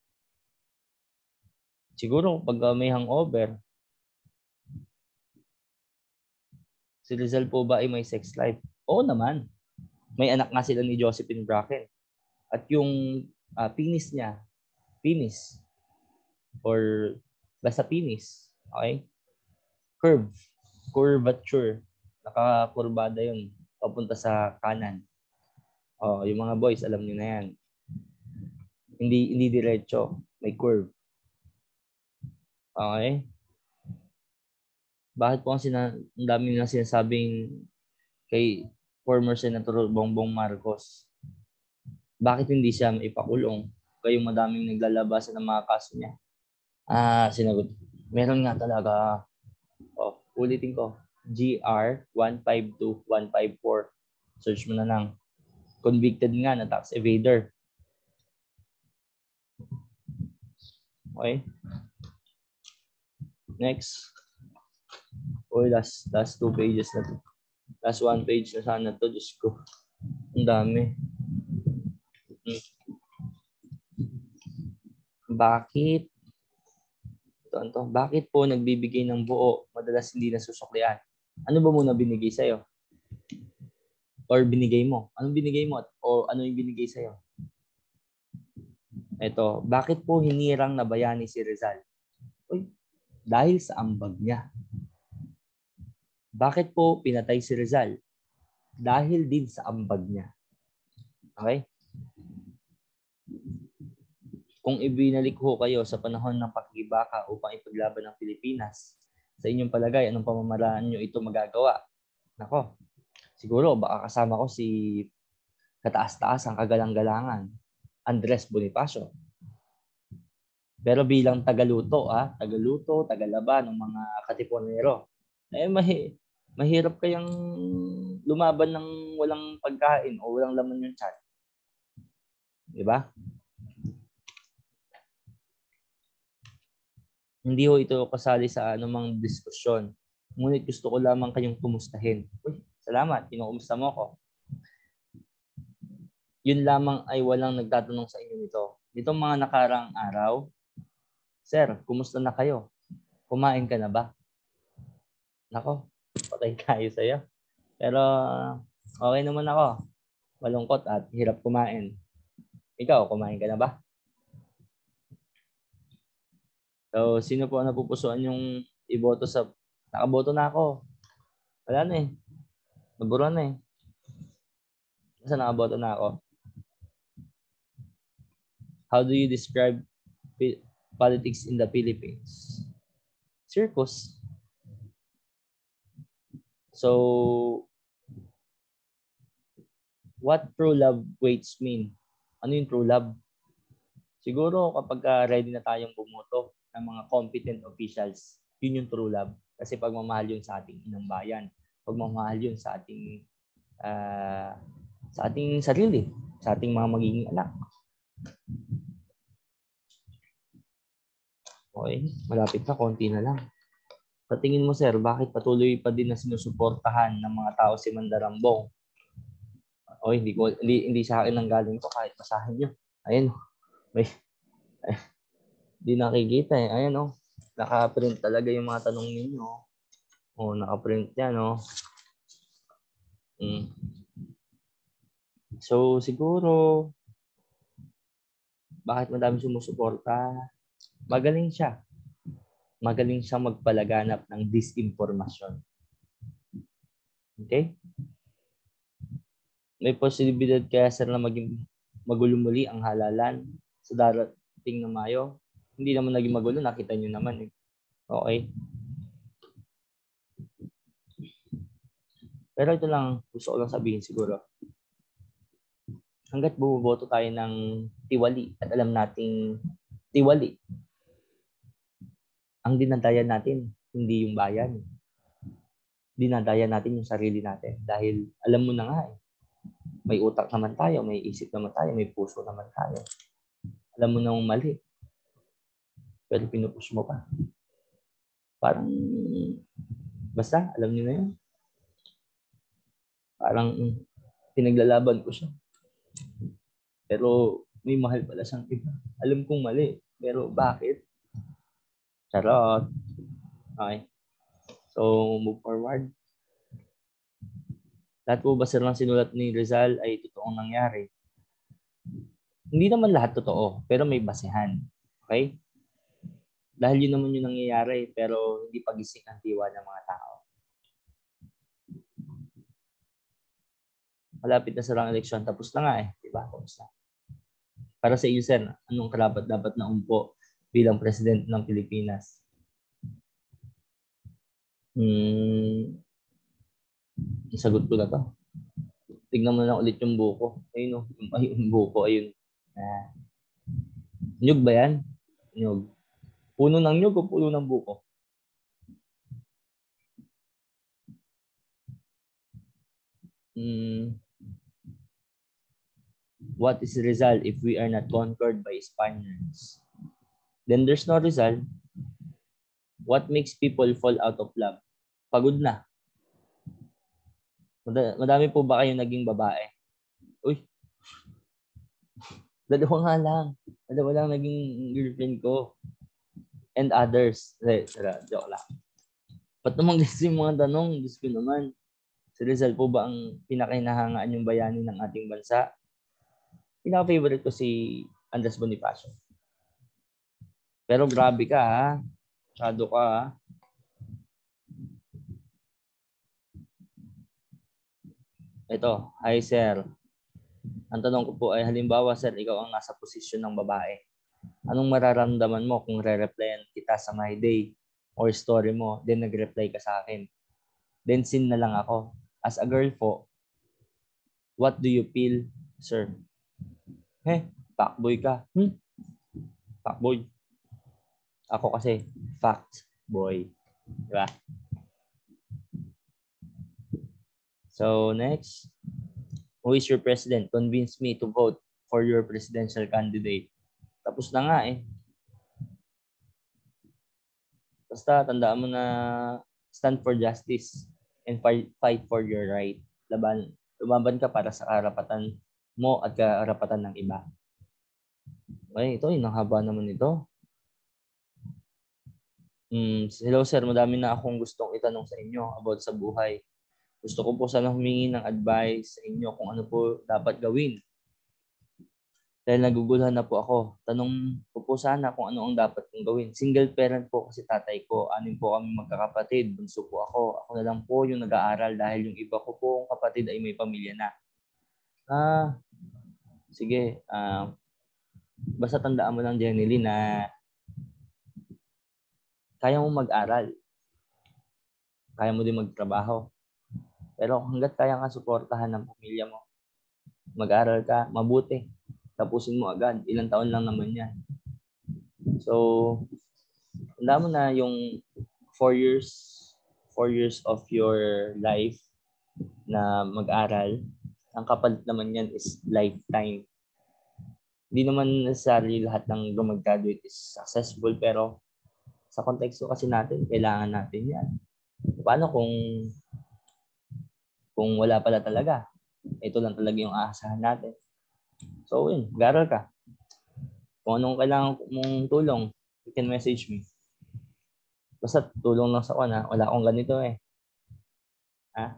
[SPEAKER 1] Siguro pag may hangover. Si Rizal po ba ay may sex life? Oo naman. May anak nga sila ni Josephine Bracken. At yung penis niya, penis. Or basta penis. Okay? Curvature. Nakakurbada yun. Papunta sa kanan. Oh, yung mga boys, alam niyo na yan. Hindi diretso. May curve. Okay? Bakit po ang dami na sinasabing kay former Senator Bongbong Marcos? Bakit hindi siya maipakulong? Kayong madaming naglalabasan ng mga kaso niya. Sinagot. Meron nga talaga. Ulitin ko. GR 152154. Search mo na lang. Convicted nga na tax evader. Okay? Next. Last 2 pages na to. Last 1 page na sana to. Diyos ko. Ang dami. Bakit? Bakit po nagbibigay ng buo, madalas hindi nasusuklian? Ano ba muna binigay sa'yo? Or binigay mo? Anong binigay mo? O ano yung binigay sa'yo? Ito, bakit po hinirang na bayani si Rizal? Dahil sa ambag niya. Bakit po pinatay si Rizal? Dahil din sa ambag niya. Okay? Kung ibinalik ho kayo sa panahon ng pakikibaka upang ipaglaban ng Pilipinas, sa inyong palagay, anong pamamaraan nyo ito magagawa? Nako, siguro baka kasama ko si kataas-taas ang kagalang-galangan, Andres Bonifacio. Pero bilang tagaluto, tagalaba ng mga katipunero, mahirap kayang lumaban ng walang pagkain o walang laman yung tiyan. Di ba? Hindi ho ito kasali sa anumang diskusyon. Ngunit gusto ko lamang kayong kumustahin. Salamat, kinukumusta mo ako. Yun lamang ay walang nagtatanong sa inyo nito. Ditong mga nakarang araw, sir, kumusta na kayo? Kumain ka na ba? Nako, patay tayo sa'yo. Pero okay naman ako. Malungkot at hirap kumain. Ikaw, kumain ka na ba? So, sino po ang napupusuan yung iboto sa... Nakaboto na ako. Wala na eh. Naburuan na eh. Basta nakaboto na ako. How do you describe politics in the Philippines? Circus. So, what true love waits mean? Ano yung true love? Siguro kapag ready na tayong bumoto ng mga competent officials, yun yung true love. Kasi pagmamahal yun sa ating inang bayan. Pagmamahal yun sa ating sarili, sa ating mga magiging anak. Okay, malapit na, konti na lang. Sa tingin mo, sir, bakit patuloy pa din na sinusuportahan ng mga tao si Mandarambong? O hindi sa akin nang galing to, kahit basahin nyo. Ayun, may di nakikita eh. Ayan oh. Naka-print talaga yung mga tanong ninyo. Oh, naka-print yan oh. So siguro bakit madami sumusuporta? Magaling siya. Magaling siya magpalaganap ng disinformasyon. Okay? May posibilidad kaya sir na maging magulo muli ang halalan sa darating na Mayo. Hindi naman naging magulo, nakita nyo naman eh. Okay? Pero ito lang, gusto ko lang sabihin siguro. Hanggat bumoboto tayo ng tiwali at alam nating tiwali, ang dinadayan natin, hindi yung bayan. Dinadayan natin yung sarili natin. Dahil alam mo na nga eh, may utak naman tayo, may isip naman tayo, may puso naman tayo. Alam mo na mali. Pero pinupush mo pa. Parang, basta, alam niyo na yun. Parang, pinaglalaban ko siya. Pero, may mahal pala siyang iba. Alam kong mali. Pero, bakit? Charot. Okay. So, move forward. Lahat po ba sir ng sinulat ni Rizal ay totoong nangyari? Hindi naman lahat totoo, pero may basehan. Okay? Dahil yun naman yung nangyayari, pero hindi pagising ang diwa ng mga tao. Malapit na sarang eleksyon, tapos na nga eh. Diba? Tapos na. Para sa iyo, sir, anong karapat dapat na umpo bilang presidente ng Pilipinas? Isagot ko na to. Tignan mo na ulit yung buko. Ayun o, yung buko, ayun. Nyug ba yan? Nyug. Puno ng nyug o puno ng buko? What is Rizal if we are not conquered by Spaniards? Then there's no Rizal. What makes people fall out of love? Pagod na. Madami po ba kayong naging babae? Uy. Dalawa nga lang. Dalawa lang naging girlfriend ko. And others. Joke lang. Ba't naman gusto yung mga tanong? Diyos ko naman. Si Rizal po ba ang pinakahinahangaan yung bayani ng ating bansa? Pinaka-favorite ko si Andres Bonifacio. Pero grabe ka ha. Masyado ka ha. Ito, hi sir. Ang tanong ko po ay halimbawa sir, ikaw ang nasa posisyon ng babae. Anong mararamdaman mo kung re-replyan kita sa my day or story mo, then nag-reply ka sa akin? Then sin na lang ako. As a girl po, what do you feel, sir? Fuckboy ka. Fuckboy. Ako kasi, fact boy. Diba? So, next. Who is your president? Convince me to vote for your presidential candidate. Tapos na nga eh. Basta, tandaan mo na stand for justice and fight for your right. Lumaban ka para sa karapatan mo at karapatan ng iba. Okay, ito, ang haba naman ito. Hello sir, madami na akong gustong itanong sa inyo about sa buhay. Gusto ko po sana humingi ng advice sa inyo kung ano po dapat gawin. Dahil naguguluhan na po ako. Tanong ko po sana kung ano ang dapat kong gawin. Single parent po kasi tatay ko. 6 po kami magkakapatid. Bunso po ako. Ako na lang po yung nag-aaral dahil yung iba ko pong kapatid ay may pamilya na. Sige. Basta tandaan mo lang, Jenny, na kaya mo mag-aral. Kaya mo din magtrabaho. Pero hanggat kaya ka suportahan ng pamilya mo, mag-aral ka, mabuti. Tapusin mo agad. Ilang taon lang naman yan. So, tandaan mo na yung 4 years of your life na mag-aral, ang kapalit naman yan is lifetime. Hindi naman necessarily lahat ng mag-graduate is successful, pero sa konteksto kasi natin, kailangan natin yan. Paano kung wala pala talaga? Ito lang talaga yung aasahan natin. So, yun, mag-aral ka. Kung anong kailangan mong tulong, you can message me. Basta tulong lang sa na, wala akong ganito eh. Ha?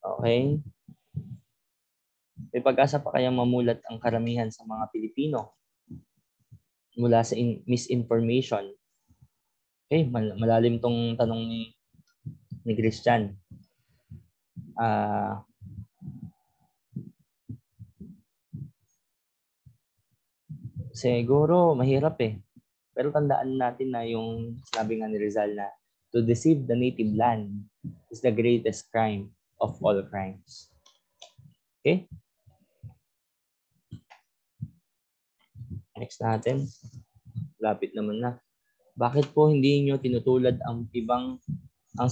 [SPEAKER 1] Okay? May pag-asa pa kayang mamulat ang karamihan sa mga Pilipino mula sa misinformation? Okay, malalim tong tanong ni Christian. Siguro mahirap eh. Pero tandaan natin na yung sabi nga ni Rizal na to deceive the native land is the greatest crime of all crimes. Okay? Next natin. Lapit naman na. Bakit po hindi niyo tinutulad ang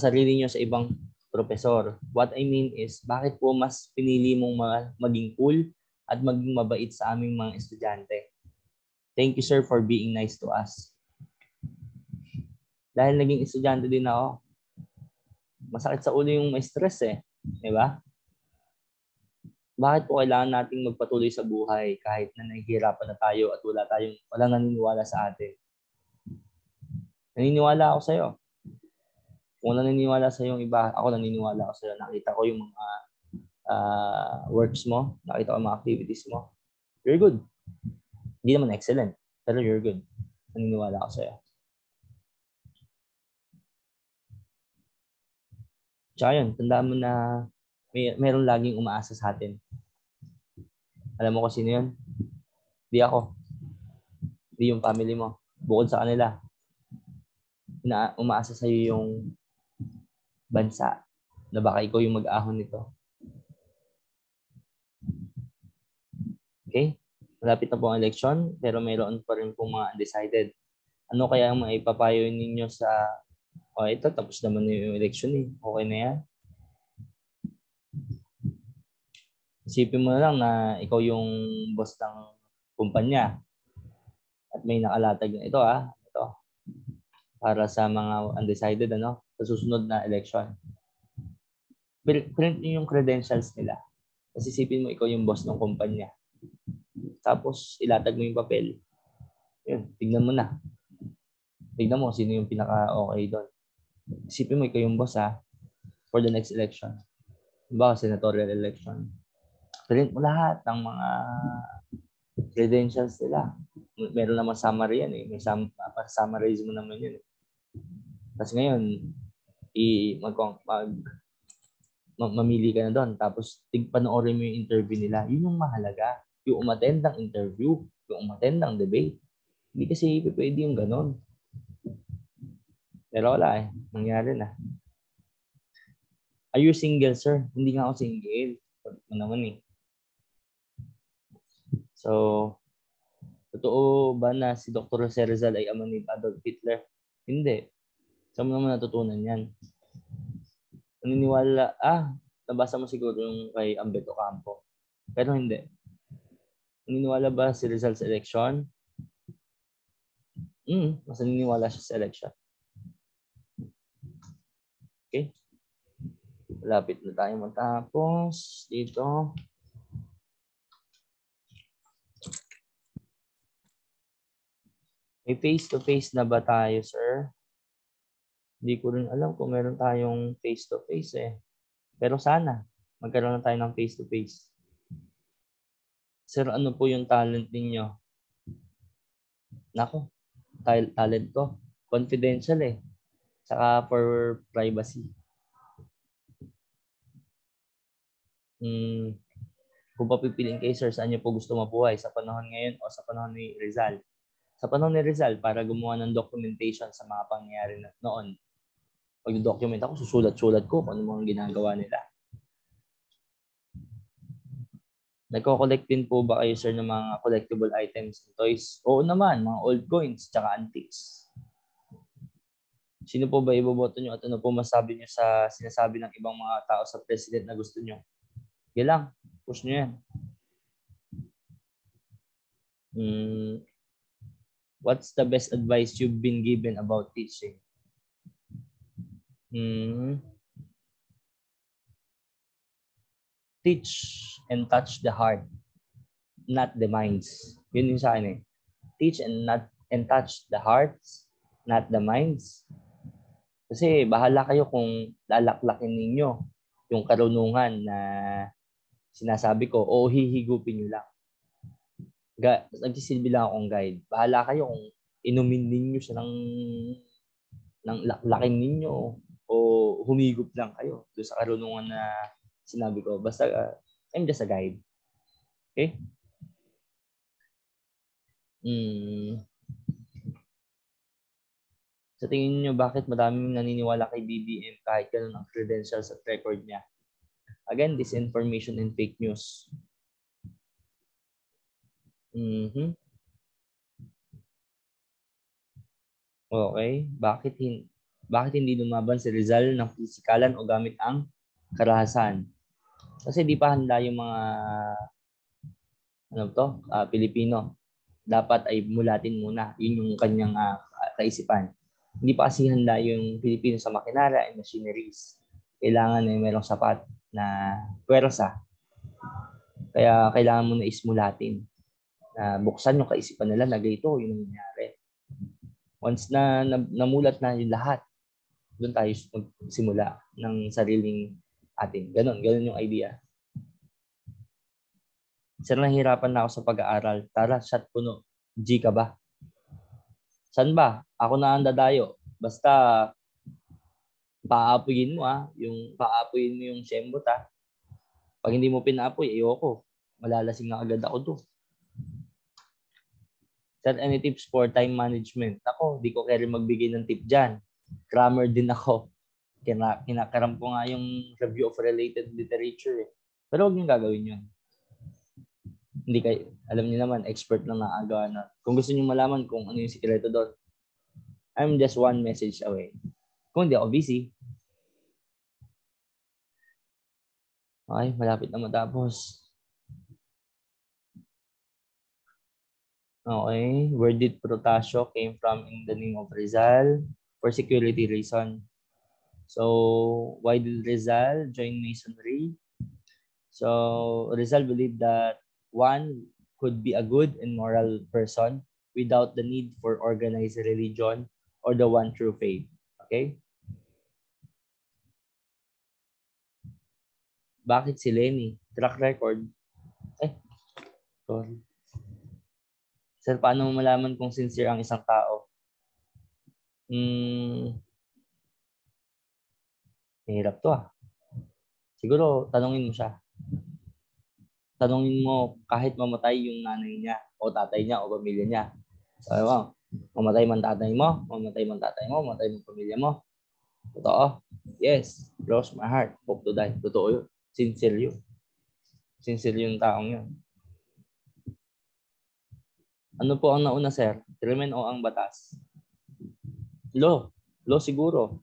[SPEAKER 1] sarili niyo sa ibang profesor? What I mean is, bakit po mas pinili mong maging cool at maging mabait sa aming mga estudyante? Thank you, sir, for being nice to us. Dahil naging estudyante din ako, masakit sa ulo yung may stress eh. Di ba? Bakit po kailangan nating magpatuloy sa buhay kahit na nahihirapan na tayo at walang naniniwala sa atin? Naniniwala ako sa'yo. Kung naniniwala sa'yo yung iba, ako naniniwala ako sa'yo. Nakita ko yung mga works mo, nakita ko yung mga activities mo. You're good. Hindi naman excellent, pero you're good. Naniniwala ako sa'yo. Tsaka yun, tandaan mo na mayroong laging umaasa sa atin. Alam mo kung sino yun? Di ako. Di yung family mo. Bukod sa kanila, umaasa sa'yo yung bansa na baka ikaw yung mag-ahon nito. Okay? Malapit na po ang election, pero mayroon pa rin pong mga undecided. Ano kaya ang maipapayo ninyo sa ito, tapos naman yung election eh. Okay na yan. Isipin mo na lang na ikaw yung boss ng kumpanya at may nakalatag na ito para sa mga undecided sa susunod na election. Print yung credentials nila. Tapos isipin mo ikaw yung boss ng kumpanya. Tapos ilatag mo yung papel. Yun, tignan mo na. Tignan mo sino yung pinaka-okay doon. Isipin mo ikaw yung boss for the next election. Diba, senatorial election. Print mo lahat ng mga credentials nila. Meron naman summary yan eh. May summarize mo naman yun eh. Tapos ngayon, mamili ka na doon. Tapos panoorin mo yung interview nila. Yun yung mahalaga. Yung umattend ng interview. Yung umattend ng debate. Hindi kasi pwede yung ganon. Pero wala eh. Nangyari na. Are you single, sir? Hindi nga ako single. Ano naman eh. So, totoo ba na si Dr. Jose Rizal ay ama ni Adolf Hitler? Hindi. Saan mo naman natutunan yan? Naniniwala, nabasa mo siguro yung kay Ambeto Campo. Pero hindi. Naniniwala ba si Rizal sa election? Mas naniniwala siya sa election. Okay? Malapit na tayo matapos dito. May face-to-face na ba tayo, sir? Hindi ko rin alam kung meron tayong face-to-face eh. Pero sana, magkaroon na tayo ng face-to-face. Sir, ano po yung talent ninyo? Nako, talent ko. Confidential eh. Saka for privacy. Kung papipiliin kayo, sir, saan niyo po gusto mabuhay? Sa panahon ngayon o sa panahon ni Rizal? Sa panahon ni Rizal, para gumawa ng documentation sa mga pangyayari noon. Pag document ako, susulat-sulat ko kung ano mga ginagawa nila. Nagko-collect din po ba kayo, sir, ng mga collectible items and toys? Oo naman, mga old coins tsaka antiques. Sino po ba iboboto nyo at ano po masabi nyo sa sinasabi ng ibang mga tao sa president na gusto nyo? Yan lang, push nyo yan. What's the best advice you've been given about teaching? Teach and touch the heart, not the minds. Yun yung sa akin eh. Teach and touch the hearts, not the minds. Kasi bahala kayo kung lalaklakin ninyo yung karunungan na sinasabi ko o hihigupin nyo lang. Nagsisilbi lang akong guide. Bahala kayo kung inumin ninyo siya ng laklakin ninyo o humigop lang kayo doon sa karunungan na sinabi ko. Basta I'm just a guide. Okay? Sa tingin niyo, bakit madaming naniniwala kay BBM kahit ganun ang credentials at record niya? Again, disinformation and fake news. Okay. Bakit hindi lumaban si Rizal ng pisikalan o gamit ang karahasan? Kasi di pa handa yung mga Pilipino. Dapat ay mulatin muna. Yun yung kanyang kaisipan. Hindi pa kasi handa yung Pilipino sa makinarya and machineries. Kailangan ay merong sapat na pwersa. Kaya kailangan mo na ismulatin. Buksan yung kaisipan nila na ganito yung nangyari. Once na namulat na yung lahat, doon tayo magsimula ng sariling atin. Ganon yung idea. Sir, nahihirapan na ako sa pag-aaral. Tara, shot puno. G ka ba? San ba? Ako na ang dadayo. Basta paapuyin mo paapuyin mo yung sembot Pag hindi mo pinaapoy, ayoko. Malalasing na agad ako doon. Sir, any tips for time management? Ako, di ko kaya rin magbigay ng tip dyan. Grammar din ako. Kinakaram ko nga yung review of related literature Pero huwag niyong gagawin yun. Hindi kayo, alam niyo naman, expert lang nakagawa na. Kung gusto niyo malaman kung ano yung sikreto doon, I'm just one message away. Kung hindi ako busy. Okay, malapit na matapos. Okay, where did Protasio came from in the name of Rizal? For security reason. So, why did Rizal join Masonry? So, Rizal believed that one could be a good and moral person without the need for organized religion or the one true faith. Okay? Bakit si Lenny? Track record. Sorry. Sir, paano mo malaman kung sincere ang isang tao? Mahirap to Siguro, tanungin mo siya. Tanungin mo kahit mamatay yung nanay niya o tatay niya o pamilya niya. Sabi mo, mamatay man tatay mo, mamatay man pamilya mo. Totoo? Yes. Cross my heart. Hope to die. Totoo yun. Sincere yun. Sincere yung taong yun. Ano po ang nauna, sir? Krimen o ang batas? Law. Law siguro.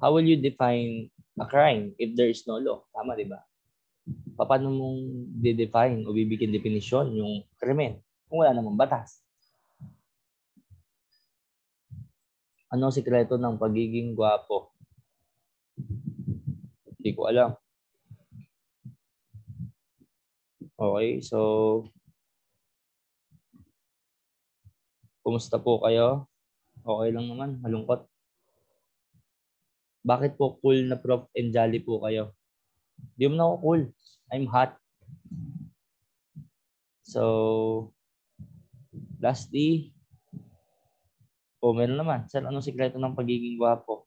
[SPEAKER 1] How will you define a crime if there is no law? Tama, di ba? Paano mong de-define o bibigyan definisyon yung krimen kung wala namang batas? Ano ang sikreto ng pagiging gwapo? Hindi ko alam. Okay, so kumusta po kayo? Okay lang naman, malungkot. Bakit po cool na Prof and jolly po kayo? Di mo na ako cool. I'm hot. So, lastly, meron naman. Sir, anong sikreto ng pagiging gwapo?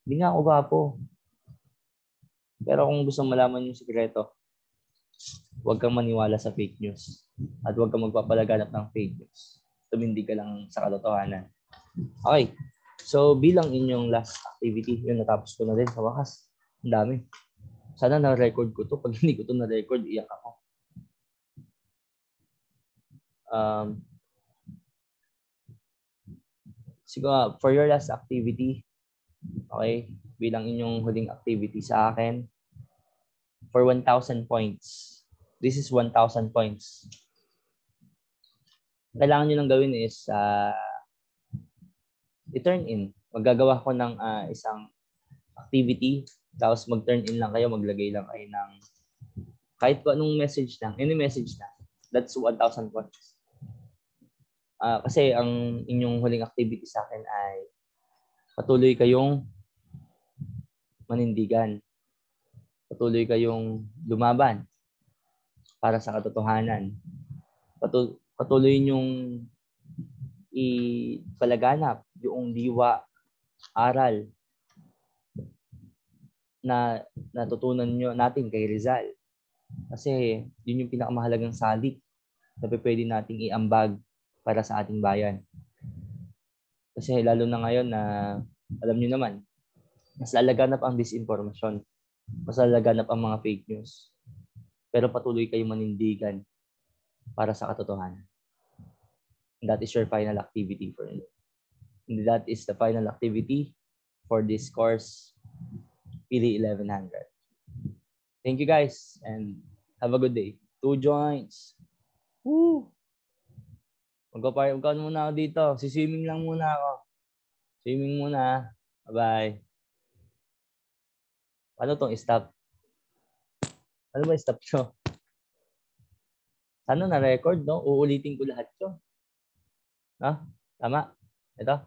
[SPEAKER 1] Hindi nga ako gwapo. Pero kung gusto malaman yung sikreto, huwag kang maniwala sa fake news. At huwag kang magpapalaganap ng fake news. Tumindig ka lang sa katotohanan. Okay. So, bilang inyong last activity, yun, natapos ko na din sa wakas. Ang dami. Sana na-record ko to. Pag hindi ko to na-record, iyak ako. Siguro, for your last activity, okay, bilang inyong huling activity sa akin, for 1,000 points. This is 1,000 points. Kailangan nyo lang gawin is i-turn in. Maggagawa ko ng isang activity, tapos mag-turn in lang kayo, maglagay lang kayo ng kahit pa anong message lang, any message na. That's 1,000 points. Kasi ang inyong huling activity sa akin ay patuloy kayong manindigan. Patuloy kayong lumaban para sa katotohanan. Patuloy nyong ipalaganap yung diwa, aral na natutunan natin kay Rizal. Kasi yun yung pinakamahalagang salik na pwede nating iambag para sa ating bayan. Kasi lalo na ngayon na alam niyo naman, mas lalaganap ang disinformation, mas lalaganap ang mga fake news. Pero patuloy kayong manindigan para sa katotohanan. And that is your final activity for it. And that is the final activity for this course, Pili 1100. Thank you guys and have a good day. 2 joints. Woo! Magkaroon muna ako dito. Siswimming lang muna ako. Swimming muna. Bye-bye. Ano tong stop? Ano ba stop nyo? Sana na-record, no? Uulitin ko lahat yun. Ha? Tama? Ito?